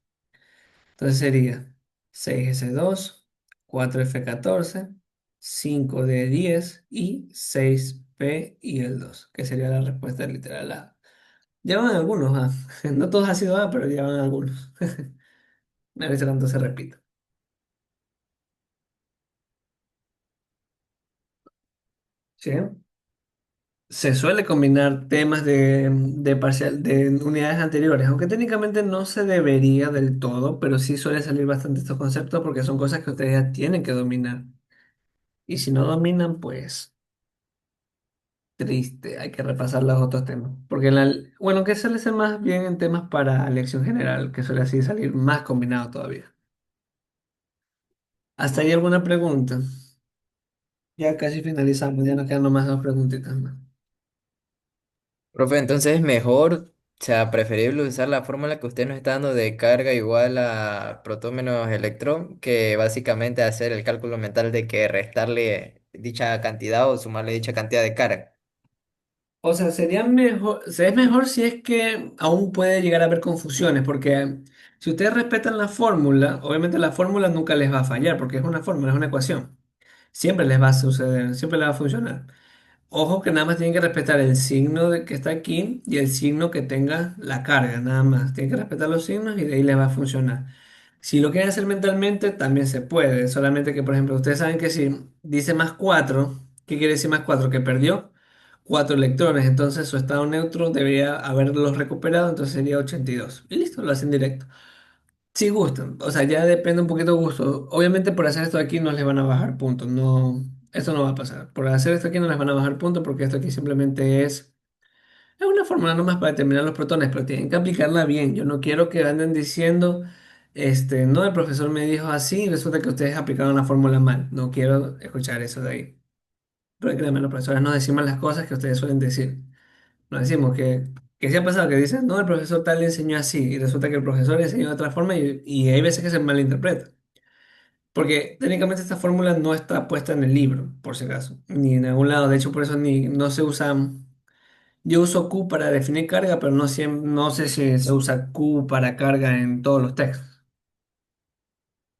Entonces sería 6S2, 4F14, 5D10 y 6P y el 2, que sería la respuesta literal A. Llevan algunos A. No todos han sido A, pero llevan algunos. A veces tanto se repite. ¿Sí? Se suele combinar temas de unidades anteriores, aunque técnicamente no se debería del todo, pero sí suele salir bastante estos conceptos porque son cosas que ustedes ya tienen que dominar. Y si no dominan, pues triste, hay que repasar los otros temas. Porque bueno, que suele ser más bien en temas para elección general, que suele así salir más combinado todavía. ¿Hasta ahí alguna pregunta? Ya casi finalizamos, ya nos quedan nomás dos preguntitas más. Profe, entonces es mejor, o sea, preferible usar la fórmula que usted nos está dando de carga igual a protón menos electrón, que básicamente hacer el cálculo mental de que restarle dicha cantidad o sumarle dicha cantidad de carga. O sea, sería mejor, es mejor si es que aún puede llegar a haber confusiones, porque si ustedes respetan la fórmula, obviamente la fórmula nunca les va a fallar, porque es una fórmula, es una ecuación. Siempre les va a suceder, siempre les va a funcionar. Ojo que nada más tienen que respetar el signo que está aquí y el signo que tenga la carga, nada más. Tienen que respetar los signos y de ahí les va a funcionar. Si lo quieren hacer mentalmente, también se puede. Solamente que, por ejemplo, ustedes saben que si dice más 4, ¿qué quiere decir más 4? Que perdió 4 electrones. Entonces su estado neutro debería haberlos recuperado, entonces sería 82. Y listo, lo hacen directo. Si gustan, o sea, ya depende un poquito de gusto. Obviamente por hacer esto aquí no les van a bajar puntos, no, esto no va a pasar. Por hacer esto aquí no les van a bajar puntos porque esto aquí simplemente es una fórmula nomás para determinar los protones, pero tienen que aplicarla bien. Yo no quiero que anden diciendo, no, el profesor me dijo así y resulta que ustedes aplicaron la fórmula mal. No quiero escuchar eso de ahí. Pero créanme, los profesores no decimos las cosas que ustedes suelen decir. Nos decimos que sí ha pasado que dicen, no, el profesor tal le enseñó así y resulta que el profesor le enseñó de otra forma y hay veces que se malinterpreta. Porque técnicamente esta fórmula no está puesta en el libro, por si acaso, ni en algún lado. De hecho, por eso ni, no se usa. Yo uso Q para definir carga, pero no sé si se usa Q para carga en todos los textos.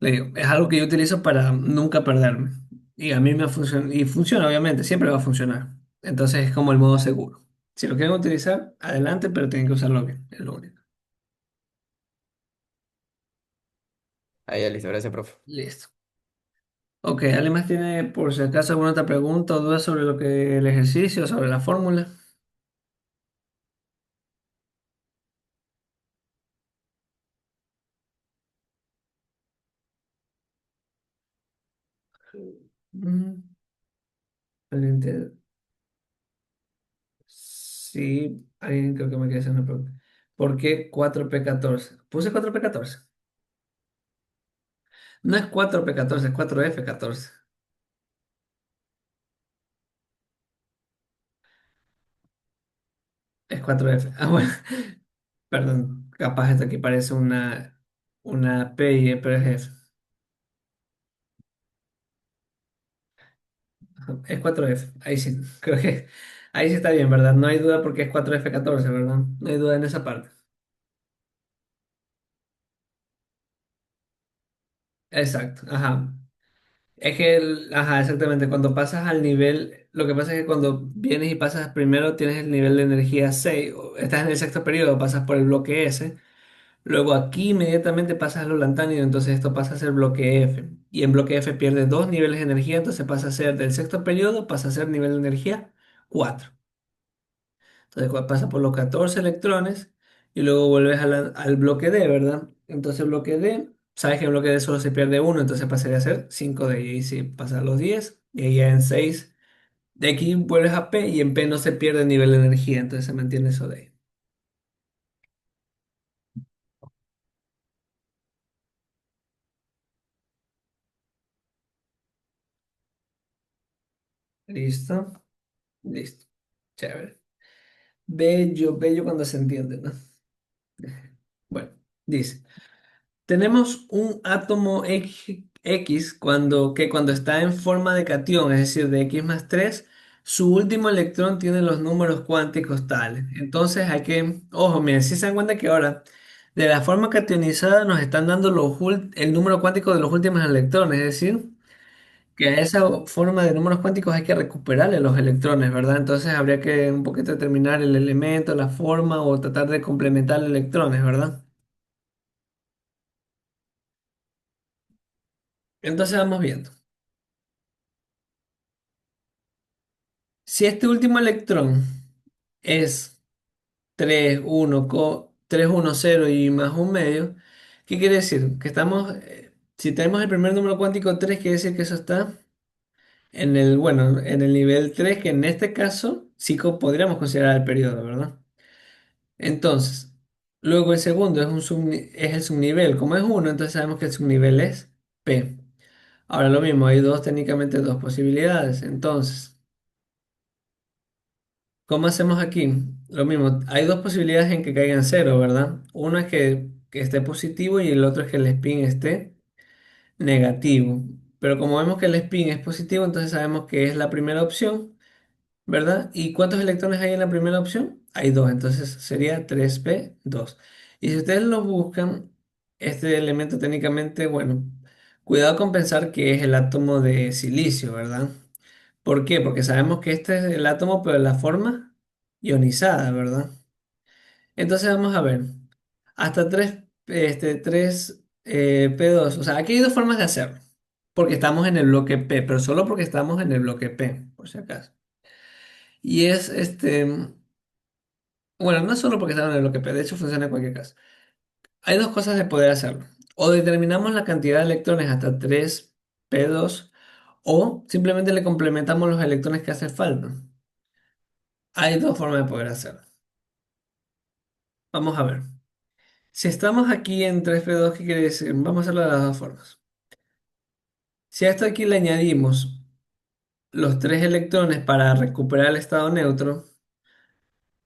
Le digo, es algo que yo utilizo para nunca perderme. Y a mí me funciona, y funciona obviamente, siempre va a funcionar. Entonces es como el modo seguro. Si lo quieren utilizar, adelante, pero tienen que usarlo bien, es lo único. Ahí ya listo, gracias, profe. Listo. Ok, ¿alguien más tiene por si acaso alguna otra pregunta o duda sobre lo que el ejercicio, sobre la fórmula? Mm, Pendiente. Sí, alguien creo que me quiere hacer una pregunta. ¿Por qué 4P14? Puse 4P14. No es 4P14, es 4F14. Es 4F. Ah, bueno, perdón. Capaz esto aquí parece una P, pero es F. Ajá, es 4F. Ahí sí, creo que ahí sí está bien, ¿verdad? No hay duda porque es 4F14, ¿verdad? No hay duda en esa parte. Exacto, ajá. Es que, ajá, exactamente, cuando pasas al nivel, lo que pasa es que cuando vienes y pasas primero tienes el nivel de energía 6, estás en el sexto periodo, pasas por el bloque S, luego aquí inmediatamente pasas al lantáneo, entonces esto pasa a ser bloque F, y en bloque F pierdes dos niveles de energía, entonces pasa a ser del sexto periodo, pasa a ser nivel de energía 4. Entonces pasa por los 14 electrones y luego vuelves al bloque D, ¿verdad? Entonces el bloque D, sabes que el bloque D solo se pierde uno, entonces pasaría a ser 5D. Y ahí sí pasa a los 10 y ahí ya en 6. De aquí vuelves a P y en P no se pierde el nivel de energía, entonces se mantiene eso de ahí. ¿Listo? Listo. Chévere. Bello, bello cuando se entiende, ¿no? Bueno, dice. Tenemos un átomo X que cuando está en forma de cation, es decir, de X más 3, su último electrón tiene los números cuánticos tales. Entonces hay que, ojo, miren, si se dan cuenta que ahora de la forma cationizada nos están dando el número cuántico de los últimos electrones, es decir, que a esa forma de números cuánticos hay que recuperarle los electrones, ¿verdad? Entonces habría que un poquito determinar el elemento, la forma o tratar de complementar electrones, ¿verdad? Entonces vamos viendo. Si este último electrón es 3 1 3 1 0 y más un medio, ¿qué quiere decir? Que estamos, si tenemos el primer número cuántico 3, quiere decir que eso está en el, bueno, en el nivel 3, que en este caso sí podríamos considerar el periodo, ¿verdad? Entonces, luego el segundo es el subnivel. Como es uno, entonces sabemos que el subnivel es P. Ahora lo mismo, hay técnicamente dos posibilidades. Entonces, ¿cómo hacemos aquí? Lo mismo, hay dos posibilidades en que caigan cero, ¿verdad? Uno es que esté positivo y el otro es que el spin esté negativo. Pero como vemos que el spin es positivo, entonces sabemos que es la primera opción, ¿verdad? ¿Y cuántos electrones hay en la primera opción? Hay dos, entonces sería 3p2. Y si ustedes lo buscan, este elemento técnicamente, bueno, cuidado con pensar que es el átomo de silicio, ¿verdad? ¿Por qué? Porque sabemos que este es el átomo, pero en la forma ionizada, ¿verdad? Entonces vamos a ver, hasta 3 P2, o sea, aquí hay dos formas de hacerlo, porque estamos en el bloque P, pero solo porque estamos en el bloque P, por si acaso. Y es bueno, no solo porque estamos en el bloque P, de hecho funciona en cualquier caso. Hay dos cosas de poder hacerlo. O determinamos la cantidad de electrones hasta 3p2, o simplemente le complementamos los electrones que hace falta. Hay dos formas de poder hacerlo. Vamos a ver. Si estamos aquí en 3p2, ¿qué quiere decir? Vamos a hacerlo de las dos formas. Si a esto aquí le añadimos los tres electrones para recuperar el estado neutro,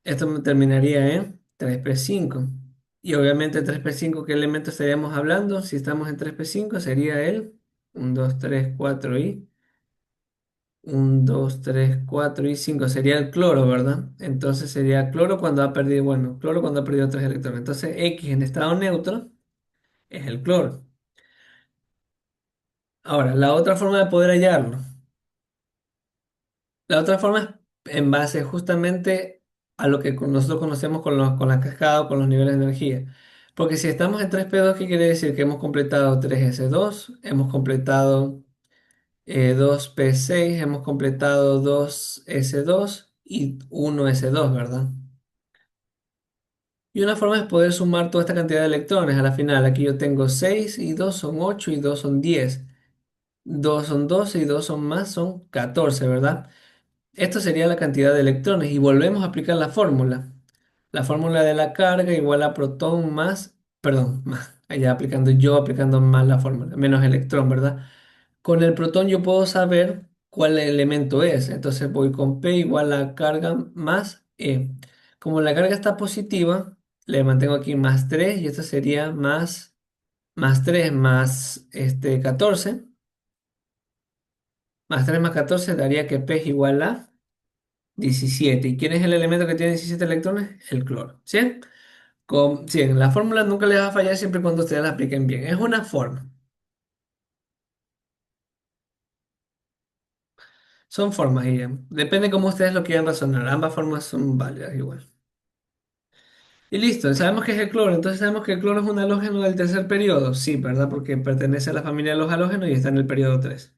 esto me terminaría en 3p5. Y obviamente 3p5, ¿qué elemento estaríamos hablando? Si estamos en 3p5, sería el 1, 2, 3, 4 y 1, 2, 3, 4 y 5. Sería el cloro, ¿verdad? Entonces sería cloro cuando ha perdido, bueno, cloro cuando ha perdido tres electrones. Entonces X en estado neutro es el cloro. Ahora, la otra forma de poder hallarlo. La otra forma es en base justamente a lo que nosotros conocemos con la cascada o con los niveles de energía. Porque si estamos en 3p2, ¿qué quiere decir? Que hemos completado 3s2, hemos completado 2p6, hemos completado 2s2 y 1s2, ¿verdad? Y una forma es poder sumar toda esta cantidad de electrones a la final. Aquí yo tengo 6 y 2 son 8 y 2 son 10. 2 son 12 y 2 son más, son 14, ¿verdad? Esto sería la cantidad de electrones y volvemos a aplicar la fórmula. La fórmula de la carga igual a protón más, perdón, más, aplicando más la fórmula, menos electrón, ¿verdad? Con el protón yo puedo saber cuál elemento es. Entonces voy con P igual a carga más E. Como la carga está positiva, le mantengo aquí más 3 y esto sería más 3 más 14. Más 3 más 14 daría que P es igual a 17. ¿Y quién es el elemento que tiene 17 electrones? El cloro. ¿Sí? Sí, la fórmula nunca les va a fallar siempre y cuando ustedes la apliquen bien. Es una forma. Son formas y depende cómo ustedes lo quieran razonar. Ambas formas son válidas igual. Y listo, sabemos que es el cloro. Entonces sabemos que el cloro es un halógeno del tercer periodo. Sí, ¿verdad? Porque pertenece a la familia de los halógenos y está en el periodo 3.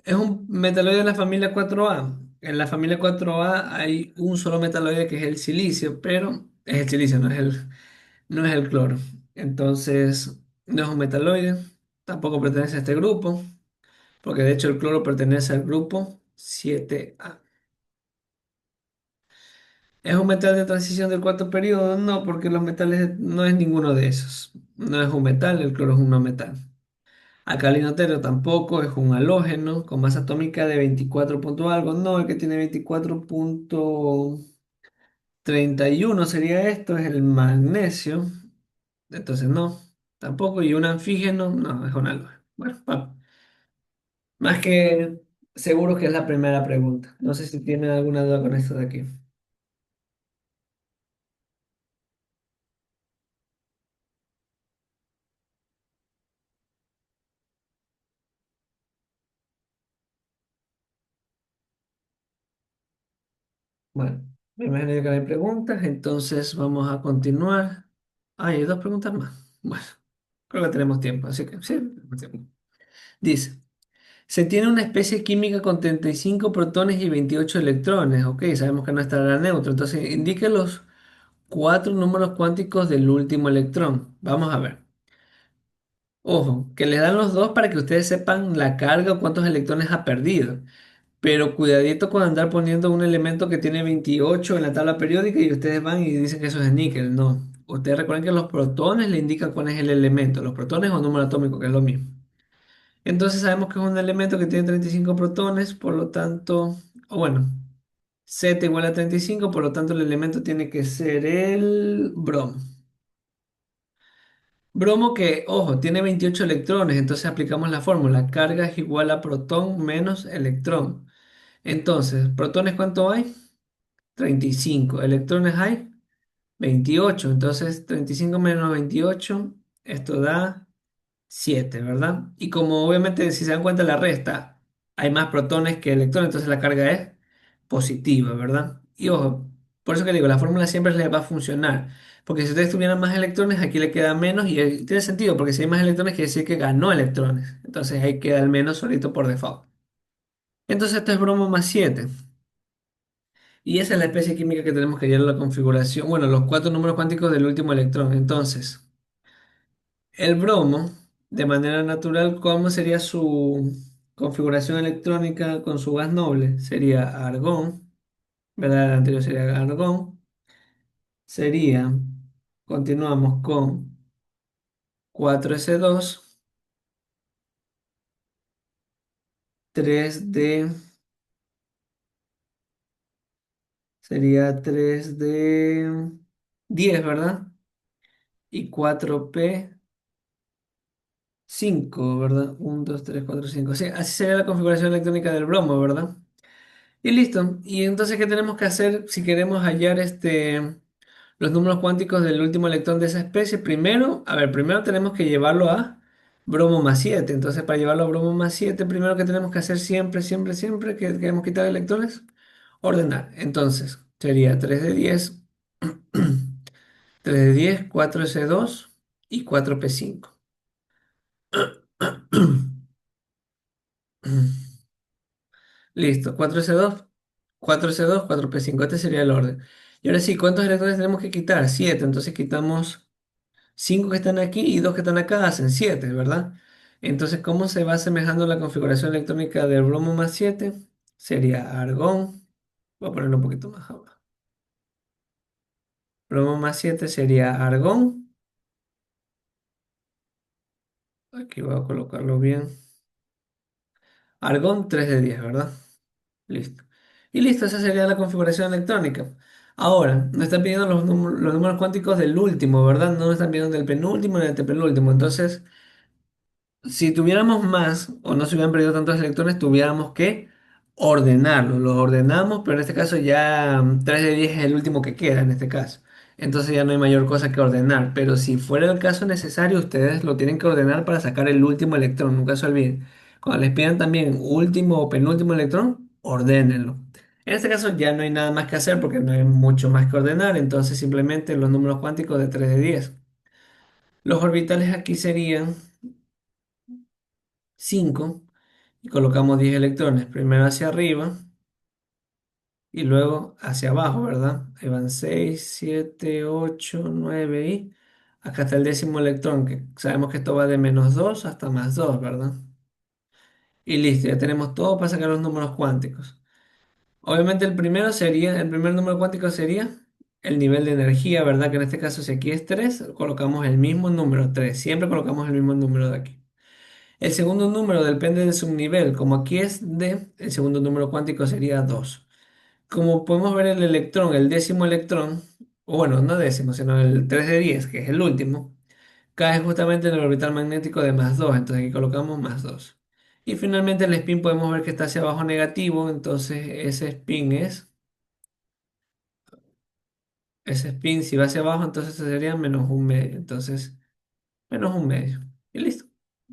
Es un metaloide de la familia 4A. En la familia 4A hay un solo metaloide que es el silicio, pero es el silicio, no es el cloro. Entonces, no es un metaloide, tampoco pertenece a este grupo, porque de hecho el cloro pertenece al grupo 7A. ¿Es un metal de transición del cuarto periodo? No, porque los metales no es ninguno de esos. No es un metal, el cloro es un no metal. Alcalinotero tampoco, es un halógeno con masa atómica de 24 punto algo. No, el que tiene 24,31 sería esto, es el magnesio. Entonces no, tampoco. Y un anfígeno, no, es un halógeno. Bueno, más que seguro que es la primera pregunta. No sé si tienen alguna duda con esto de aquí. Bueno, me imagino que no hay preguntas, entonces vamos a continuar. Ah, hay dos preguntas más. Bueno, creo que tenemos tiempo, así que sí, tenemos tiempo. Dice, se tiene una especie química con 35 protones y 28 electrones. Ok, sabemos que no estará neutro. Entonces, indique los cuatro números cuánticos del último electrón. Vamos a ver. Ojo, que les dan los dos para que ustedes sepan la carga o cuántos electrones ha perdido. Pero cuidadito con andar poniendo un elemento que tiene 28 en la tabla periódica y ustedes van y dicen que eso es níquel. No. Ustedes recuerden que los protones le indican cuál es el elemento. Los protones o número atómico, que es lo mismo. Entonces sabemos que es un elemento que tiene 35 protones, por lo tanto, o bueno, Z igual a 35, por lo tanto el elemento tiene que ser el bromo. Bromo que, ojo, tiene 28 electrones, entonces aplicamos la fórmula. Carga es igual a protón menos electrón. Entonces, ¿protones cuánto hay? 35. ¿Electrones hay? 28. Entonces, 35 menos 28, esto da 7, ¿verdad? Y como obviamente, si se dan cuenta, la resta, hay más protones que electrones, entonces la carga es positiva, ¿verdad? Y ojo, por eso que digo, la fórmula siempre les va a funcionar. Porque si ustedes tuvieran más electrones, aquí le queda menos y tiene sentido, porque si hay más electrones, quiere decir que ganó electrones. Entonces ahí queda el menos solito por default. Entonces esto es bromo más 7. Y esa es la especie química que tenemos que hallar en la configuración. Bueno, los cuatro números cuánticos del último electrón. Entonces, el bromo, de manera natural, ¿cómo sería su configuración electrónica con su gas noble? Sería argón, ¿verdad? El anterior sería argón. Sería, continuamos con 4s2, 3D, sería 3D10, ¿verdad? Y 4p5, ¿verdad? 1, 2, 3, 4, 5. Sí, así sería la configuración electrónica del bromo, ¿verdad? Y listo. Y entonces, ¿qué tenemos que hacer si queremos hallar los números cuánticos del último electrón de esa especie? Primero, a ver, primero tenemos que llevarlo a bromo más 7. Entonces, para llevarlo a bromo más 7, primero que tenemos que hacer siempre, siempre, siempre que queremos quitar electrones, ordenar. Entonces, sería 3 de 10, 3 de 10, 4s2 y 4p5. Listo, 4S2, 4S2, 4P5. Este sería el orden. Y ahora sí, ¿cuántos electrones tenemos que quitar? 7. Entonces quitamos 5 que están aquí y 2 que están acá, hacen 7, ¿verdad? Entonces, ¿cómo se va asemejando la configuración electrónica del bromo más 7? Sería argón. Voy a ponerlo un poquito más abajo. Bromo más 7 sería argón. Aquí voy a colocarlo bien. Argón 3 de 10, ¿verdad? Listo. Y listo, esa sería la configuración electrónica. Ahora, nos están pidiendo los números cuánticos del último, ¿verdad? No nos están pidiendo del penúltimo ni del antepenúltimo. Entonces, si tuviéramos más o no se hubieran perdido tantos electrones, tuviéramos que ordenarlos. Los ordenamos, pero en este caso ya 3 de 10 es el último que queda en este caso. Entonces ya no hay mayor cosa que ordenar. Pero si fuera el caso necesario, ustedes lo tienen que ordenar para sacar el último electrón. Nunca se olviden. Cuando les pidan también último o penúltimo electrón, ordénenlo. En este caso ya no hay nada más que hacer porque no hay mucho más que ordenar. Entonces simplemente los números cuánticos de 3 de 10. Los orbitales aquí serían 5 y colocamos 10 electrones, primero hacia arriba y luego hacia abajo, ¿verdad? Ahí van 6, 7, 8, 9 y acá está el décimo electrón, que sabemos que esto va de -2 hasta +2, ¿verdad? Y listo, ya tenemos todo para sacar los números cuánticos. Obviamente el primer número cuántico sería el nivel de energía, ¿verdad? Que en este caso si aquí es 3 colocamos el mismo número 3. Siempre colocamos el mismo número de aquí. El segundo número depende de su nivel, como aquí es D, el segundo número cuántico sería 2. Como podemos ver el electrón, el décimo electrón, o bueno, no décimo, sino el 3 de 10, que es el último, cae justamente en el orbital magnético de +2, entonces aquí colocamos +2. Y finalmente el spin podemos ver que está hacia abajo negativo, entonces ese spin si va hacia abajo, entonces sería -1/2, entonces -1/2. Y listo,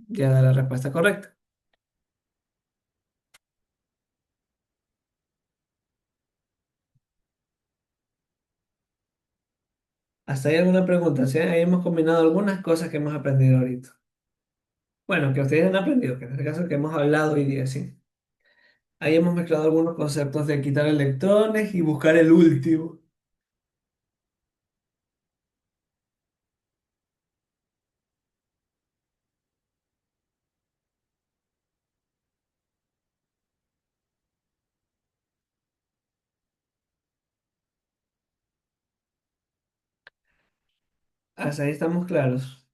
ya da la respuesta correcta. ¿Hasta ahí alguna pregunta? ¿Sí? Ahí hemos combinado algunas cosas que hemos aprendido ahorita. Bueno, que ustedes han aprendido, que en este caso que hemos hablado hoy día, sí. Ahí hemos mezclado algunos conceptos de quitar electrones y buscar el último. Hasta ahí estamos claros.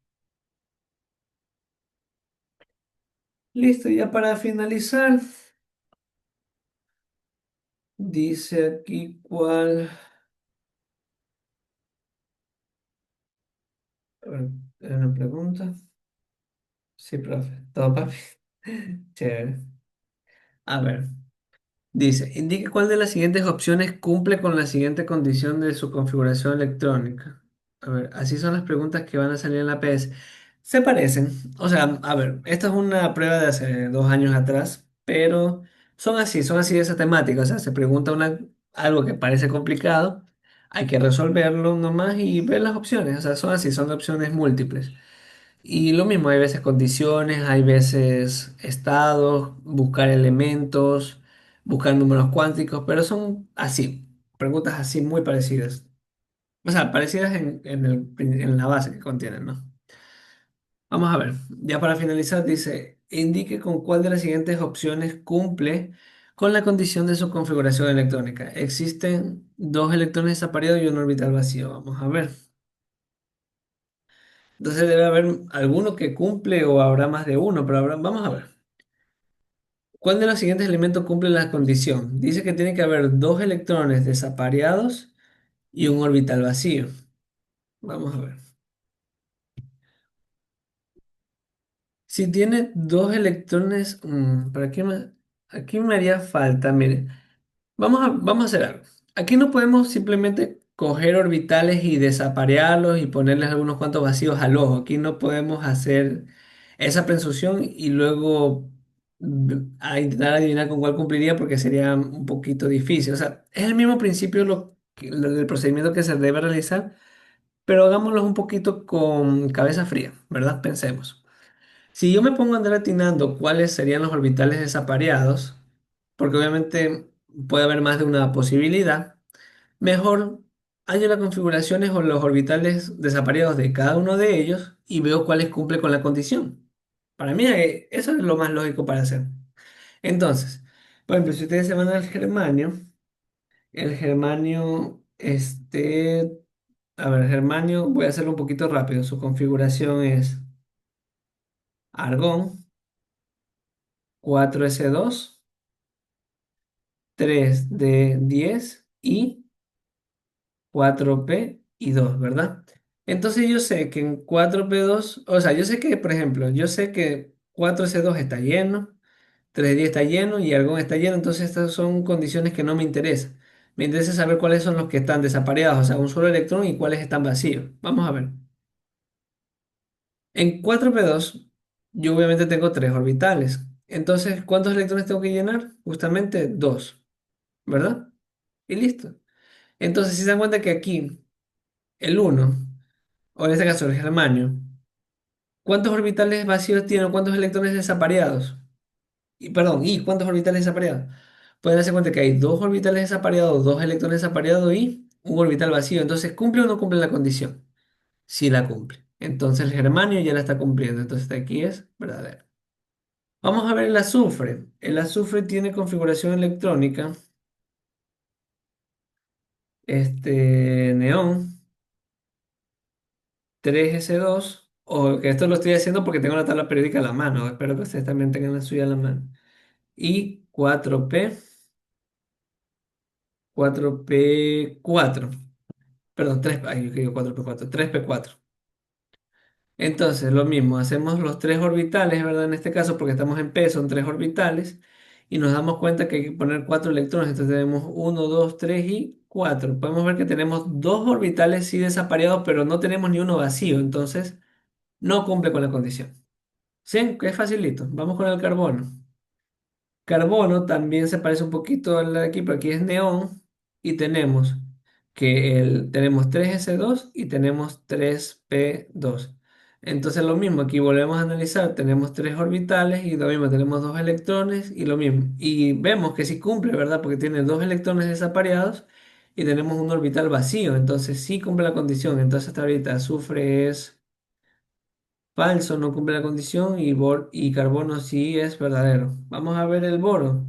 Listo, ya para finalizar, dice aquí cuál. A ver, ¿era una pregunta? Sí, profe. Todo papi. Chévere. A ver. Dice, indique cuál de las siguientes opciones cumple con la siguiente condición de su configuración electrónica. A ver, así son las preguntas que van a salir en la PS. Se parecen. O sea, a ver, esta es una prueba de hace 2 años atrás, pero son así de esa temática. O sea, se pregunta algo que parece complicado, hay que resolverlo nomás y ver las opciones. O sea, son así, son de opciones múltiples. Y lo mismo, hay veces condiciones, hay veces estados, buscar elementos, buscar números cuánticos, pero son así, preguntas así muy parecidas. O sea, parecidas en la base que contienen, ¿no? Vamos a ver, ya para finalizar dice, indique con cuál de las siguientes opciones cumple con la condición de su configuración electrónica. Existen dos electrones desapareados y un orbital vacío. Vamos a ver. Entonces debe haber alguno que cumple o habrá más de uno, pero vamos a ver. ¿Cuál de los siguientes elementos cumple la condición? Dice que tiene que haber dos electrones desapareados y un orbital vacío. Vamos a ver. Si tiene dos electrones, aquí me haría falta, mire. Vamos a hacer algo. Aquí no podemos simplemente coger orbitales y desaparearlos y ponerles algunos cuantos vacíos al ojo. Aquí no podemos hacer esa presunción y luego a intentar adivinar con cuál cumpliría porque sería un poquito difícil. O sea, es el mismo principio lo del procedimiento que se debe realizar, pero hagámoslo un poquito con cabeza fría, ¿verdad? Pensemos. Si yo me pongo a andar atinando cuáles serían los orbitales desapareados, porque obviamente puede haber más de una posibilidad, mejor hallo las configuraciones o los orbitales desapareados de cada uno de ellos y veo cuáles cumple con la condición. Para mí eso es lo más lógico para hacer. Entonces, por ejemplo, si ustedes se van al germanio, el germanio, a ver, el germanio, voy a hacerlo un poquito rápido. Su configuración es argón, 4s2, 3d10 y 4p y 2, ¿verdad? Entonces yo sé que en 4p2, o sea, yo sé que, por ejemplo, yo sé que 4s2 está lleno, 3d está lleno y argón está lleno, entonces estas son condiciones que no me interesan. Me interesa saber cuáles son los que están desapareados, o sea, un solo electrón y cuáles están vacíos. Vamos a ver. En 4p2 yo obviamente tengo tres orbitales. Entonces, ¿cuántos electrones tengo que llenar? Justamente dos, ¿verdad? Y listo. Entonces, si se dan cuenta que aquí el uno, o en este caso el germanio, ¿cuántos orbitales vacíos tiene o cuántos electrones desapareados? Y, perdón, ¿y cuántos orbitales desapareados? pueden darse cuenta que hay dos orbitales desapareados, dos electrones desapareados y un orbital vacío. Entonces, ¿cumple o no cumple la condición? Sí la cumple. Entonces el germanio ya la está cumpliendo. Entonces aquí es verdadero. Vamos a ver el azufre. El azufre tiene configuración electrónica, neón, 3s2 o que esto lo estoy haciendo porque tengo la tabla periódica a la mano. Espero que ustedes también tengan la suya a la mano. Y 4p 4 perdón, 3 ay, yo digo 4p4 3p4. Entonces, lo mismo, hacemos los tres orbitales, ¿verdad? En este caso, porque estamos en P, son tres orbitales, y nos damos cuenta que hay que poner cuatro electrones. Entonces tenemos uno, 2, 3 y 4. Podemos ver que tenemos dos orbitales sí desapareados, pero no tenemos ni uno vacío, entonces no cumple con la condición. ¿Sí? Que es facilito. Vamos con el carbono. Carbono también se parece un poquito al de aquí, pero aquí es neón y tenemos tenemos 3s2 y tenemos 3p2. Entonces lo mismo, aquí volvemos a analizar, tenemos tres orbitales y lo mismo, tenemos dos electrones y lo mismo. Y vemos que sí cumple, ¿verdad? Porque tiene dos electrones desapareados y tenemos un orbital vacío, entonces sí cumple la condición. Entonces hasta ahorita azufre es falso, no cumple la condición y carbono sí es verdadero. Vamos a ver el boro.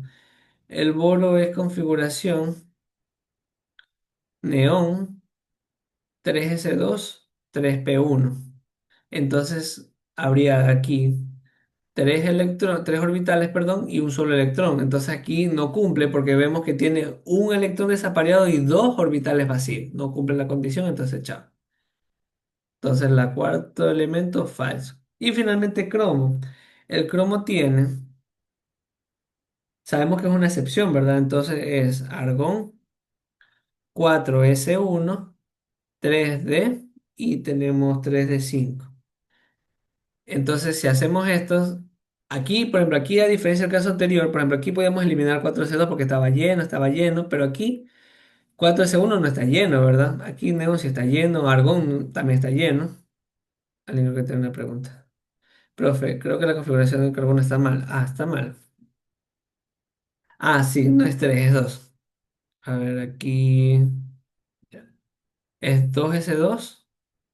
El boro es configuración neón 3s2 3p1. Entonces habría aquí tres orbitales, perdón, y un solo electrón. Entonces aquí no cumple porque vemos que tiene un electrón desapareado y dos orbitales vacíos. No cumple la condición, entonces chao. Entonces la cuarto elemento falso. Y finalmente cromo. El cromo sabemos que es una excepción, ¿verdad? Entonces es argón 4s1 3D y tenemos 3D5. Entonces, si hacemos esto, aquí, por ejemplo, aquí a diferencia del caso anterior, por ejemplo, aquí podemos eliminar 4S2 porque estaba lleno, pero aquí 4S1 no está lleno, ¿verdad? Aquí neón sí está lleno, argón también está lleno. Alguien que tiene una pregunta. Profe, creo que la configuración del carbono está mal. Ah, está mal. Ah, sí, no es 3 es 2. A ver, aquí es 2S2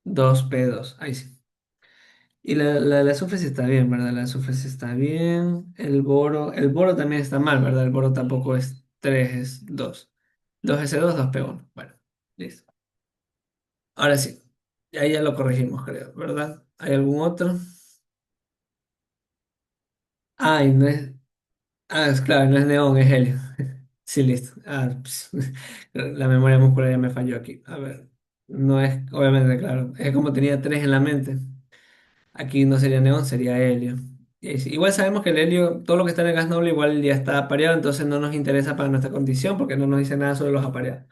2P2. Ahí sí. Y la azufre sí está bien, ¿verdad? La azufre sí está bien. El boro también está mal, ¿verdad? El boro tampoco es 3 es 2. 2s2 2p1. Bueno, listo. Ahora sí. Ahí ya lo corregimos, creo, ¿verdad? ¿Hay algún otro? Ay, no es. Ah, es claro, no es neón, es helio. Sí, listo. La memoria muscular ya me falló aquí. A ver. No es, obviamente, claro. Es como tenía 3 en la mente. Aquí no sería neón, sería helio. Igual sabemos que el helio, todo lo que está en el gas noble igual ya está apareado, entonces no nos interesa para nuestra condición porque no nos dice nada sobre los apareados.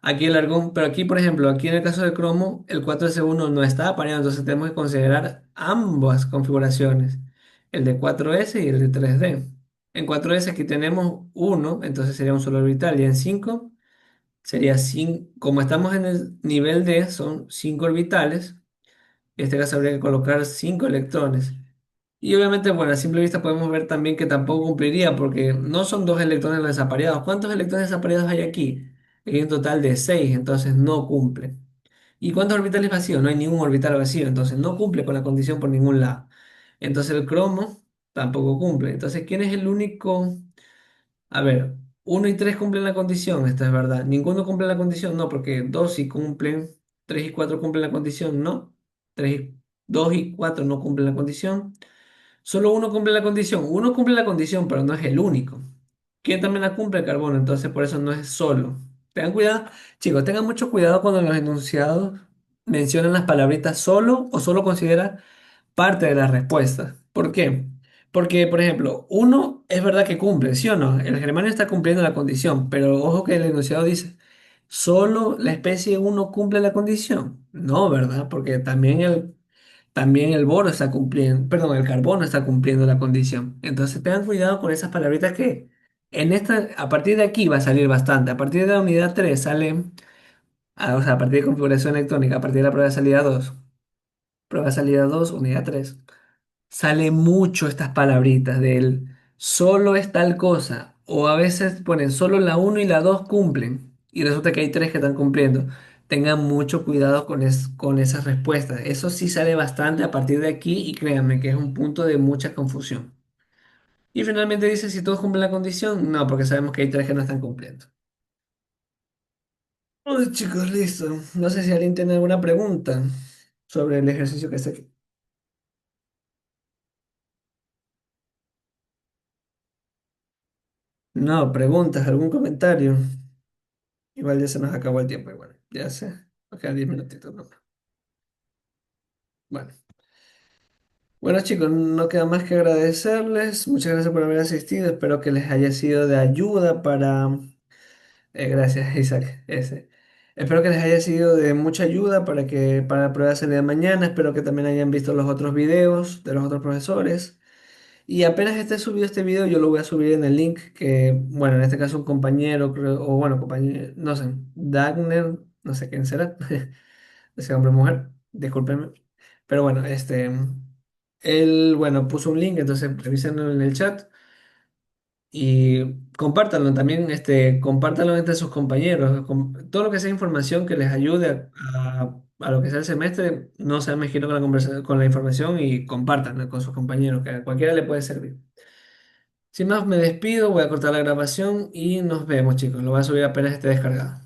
Aquí el argón, pero aquí, por ejemplo, aquí en el caso del cromo, el 4s1 no está apareado, entonces tenemos que considerar ambas configuraciones, el de 4s y el de 3D. En 4s aquí tenemos uno, entonces sería un solo orbital, y en 5 sería 5, como estamos en el nivel D, son 5 orbitales. En este caso habría que colocar 5 electrones. Y obviamente, bueno, a simple vista podemos ver también que tampoco cumpliría porque no son dos electrones los desapareados. ¿Cuántos electrones desapareados hay aquí? Hay un total de 6, entonces no cumple. ¿Y cuántos orbitales vacíos? No hay ningún orbital vacío, entonces no cumple con la condición por ningún lado. Entonces el cromo tampoco cumple. Entonces, ¿quién es el único? A ver, uno y 3 cumplen la condición, esta es verdad. Ninguno cumple la condición, no, porque 2 sí cumplen, 3 y 4 cumplen la condición, no. 2 y 4 no cumplen la condición. Solo uno cumple la condición. Uno cumple la condición, pero no es el único. ¿Quién también la cumple? El carbono, entonces por eso no es solo. Tengan cuidado, chicos, tengan mucho cuidado cuando los enunciados mencionan las palabritas solo o solo considera parte de la respuesta. ¿Por qué? Porque, por ejemplo, uno es verdad que cumple, ¿sí o no? El germanio está cumpliendo la condición, pero ojo que el enunciado dice, ¿solo la especie uno cumple la condición? No, ¿verdad? Porque también el boro está cumpliendo, perdón, el carbono está cumpliendo la condición. Entonces tengan cuidado con esas palabritas que a partir de aquí va a salir bastante. A partir de la unidad 3 sale, o sea, a partir de configuración electrónica, a partir de la prueba de salida 2 unidad 3 sale mucho estas palabritas del solo es tal cosa O a veces ponen solo la uno y la 2 cumplen y resulta que hay 3 que están cumpliendo. Tengan mucho cuidado con esas respuestas. Eso sí sale bastante a partir de aquí y créanme que es un punto de mucha confusión. Y finalmente dice si todos cumplen la condición. No, porque sabemos que hay 3 que no están cumpliendo. Uy, chicos, listo. No sé si alguien tiene alguna pregunta sobre el ejercicio que está aquí. No, preguntas, algún comentario. Igual ya se nos acabó el tiempo, igual. Ya sé. Nos quedan 10 minutitos, ¿no? Bueno. Bueno, chicos, no queda más que agradecerles. Muchas gracias por haber asistido. Espero que les haya sido de ayuda para... gracias, Isaac. Ese. Espero que les haya sido de mucha ayuda para la prueba de salida de mañana. Espero que también hayan visto los otros videos de los otros profesores. Y apenas esté subido este video, yo lo voy a subir en el link que, bueno, en este caso un compañero, creo, o bueno, compañero, no sé, Dagner, no sé quién será, ese hombre o mujer, discúlpenme. Pero bueno, él, bueno, puso un link, entonces revísenlo en el chat y compártanlo también, compártanlo entre sus compañeros. Todo lo que sea información que les ayude a lo que sea el semestre, no sean mezquinos con la conversación, con la información y compártanlo con sus compañeros, que a cualquiera le puede servir. Sin más, me despido, voy a cortar la grabación y nos vemos, chicos. Lo voy a subir apenas esté descargado.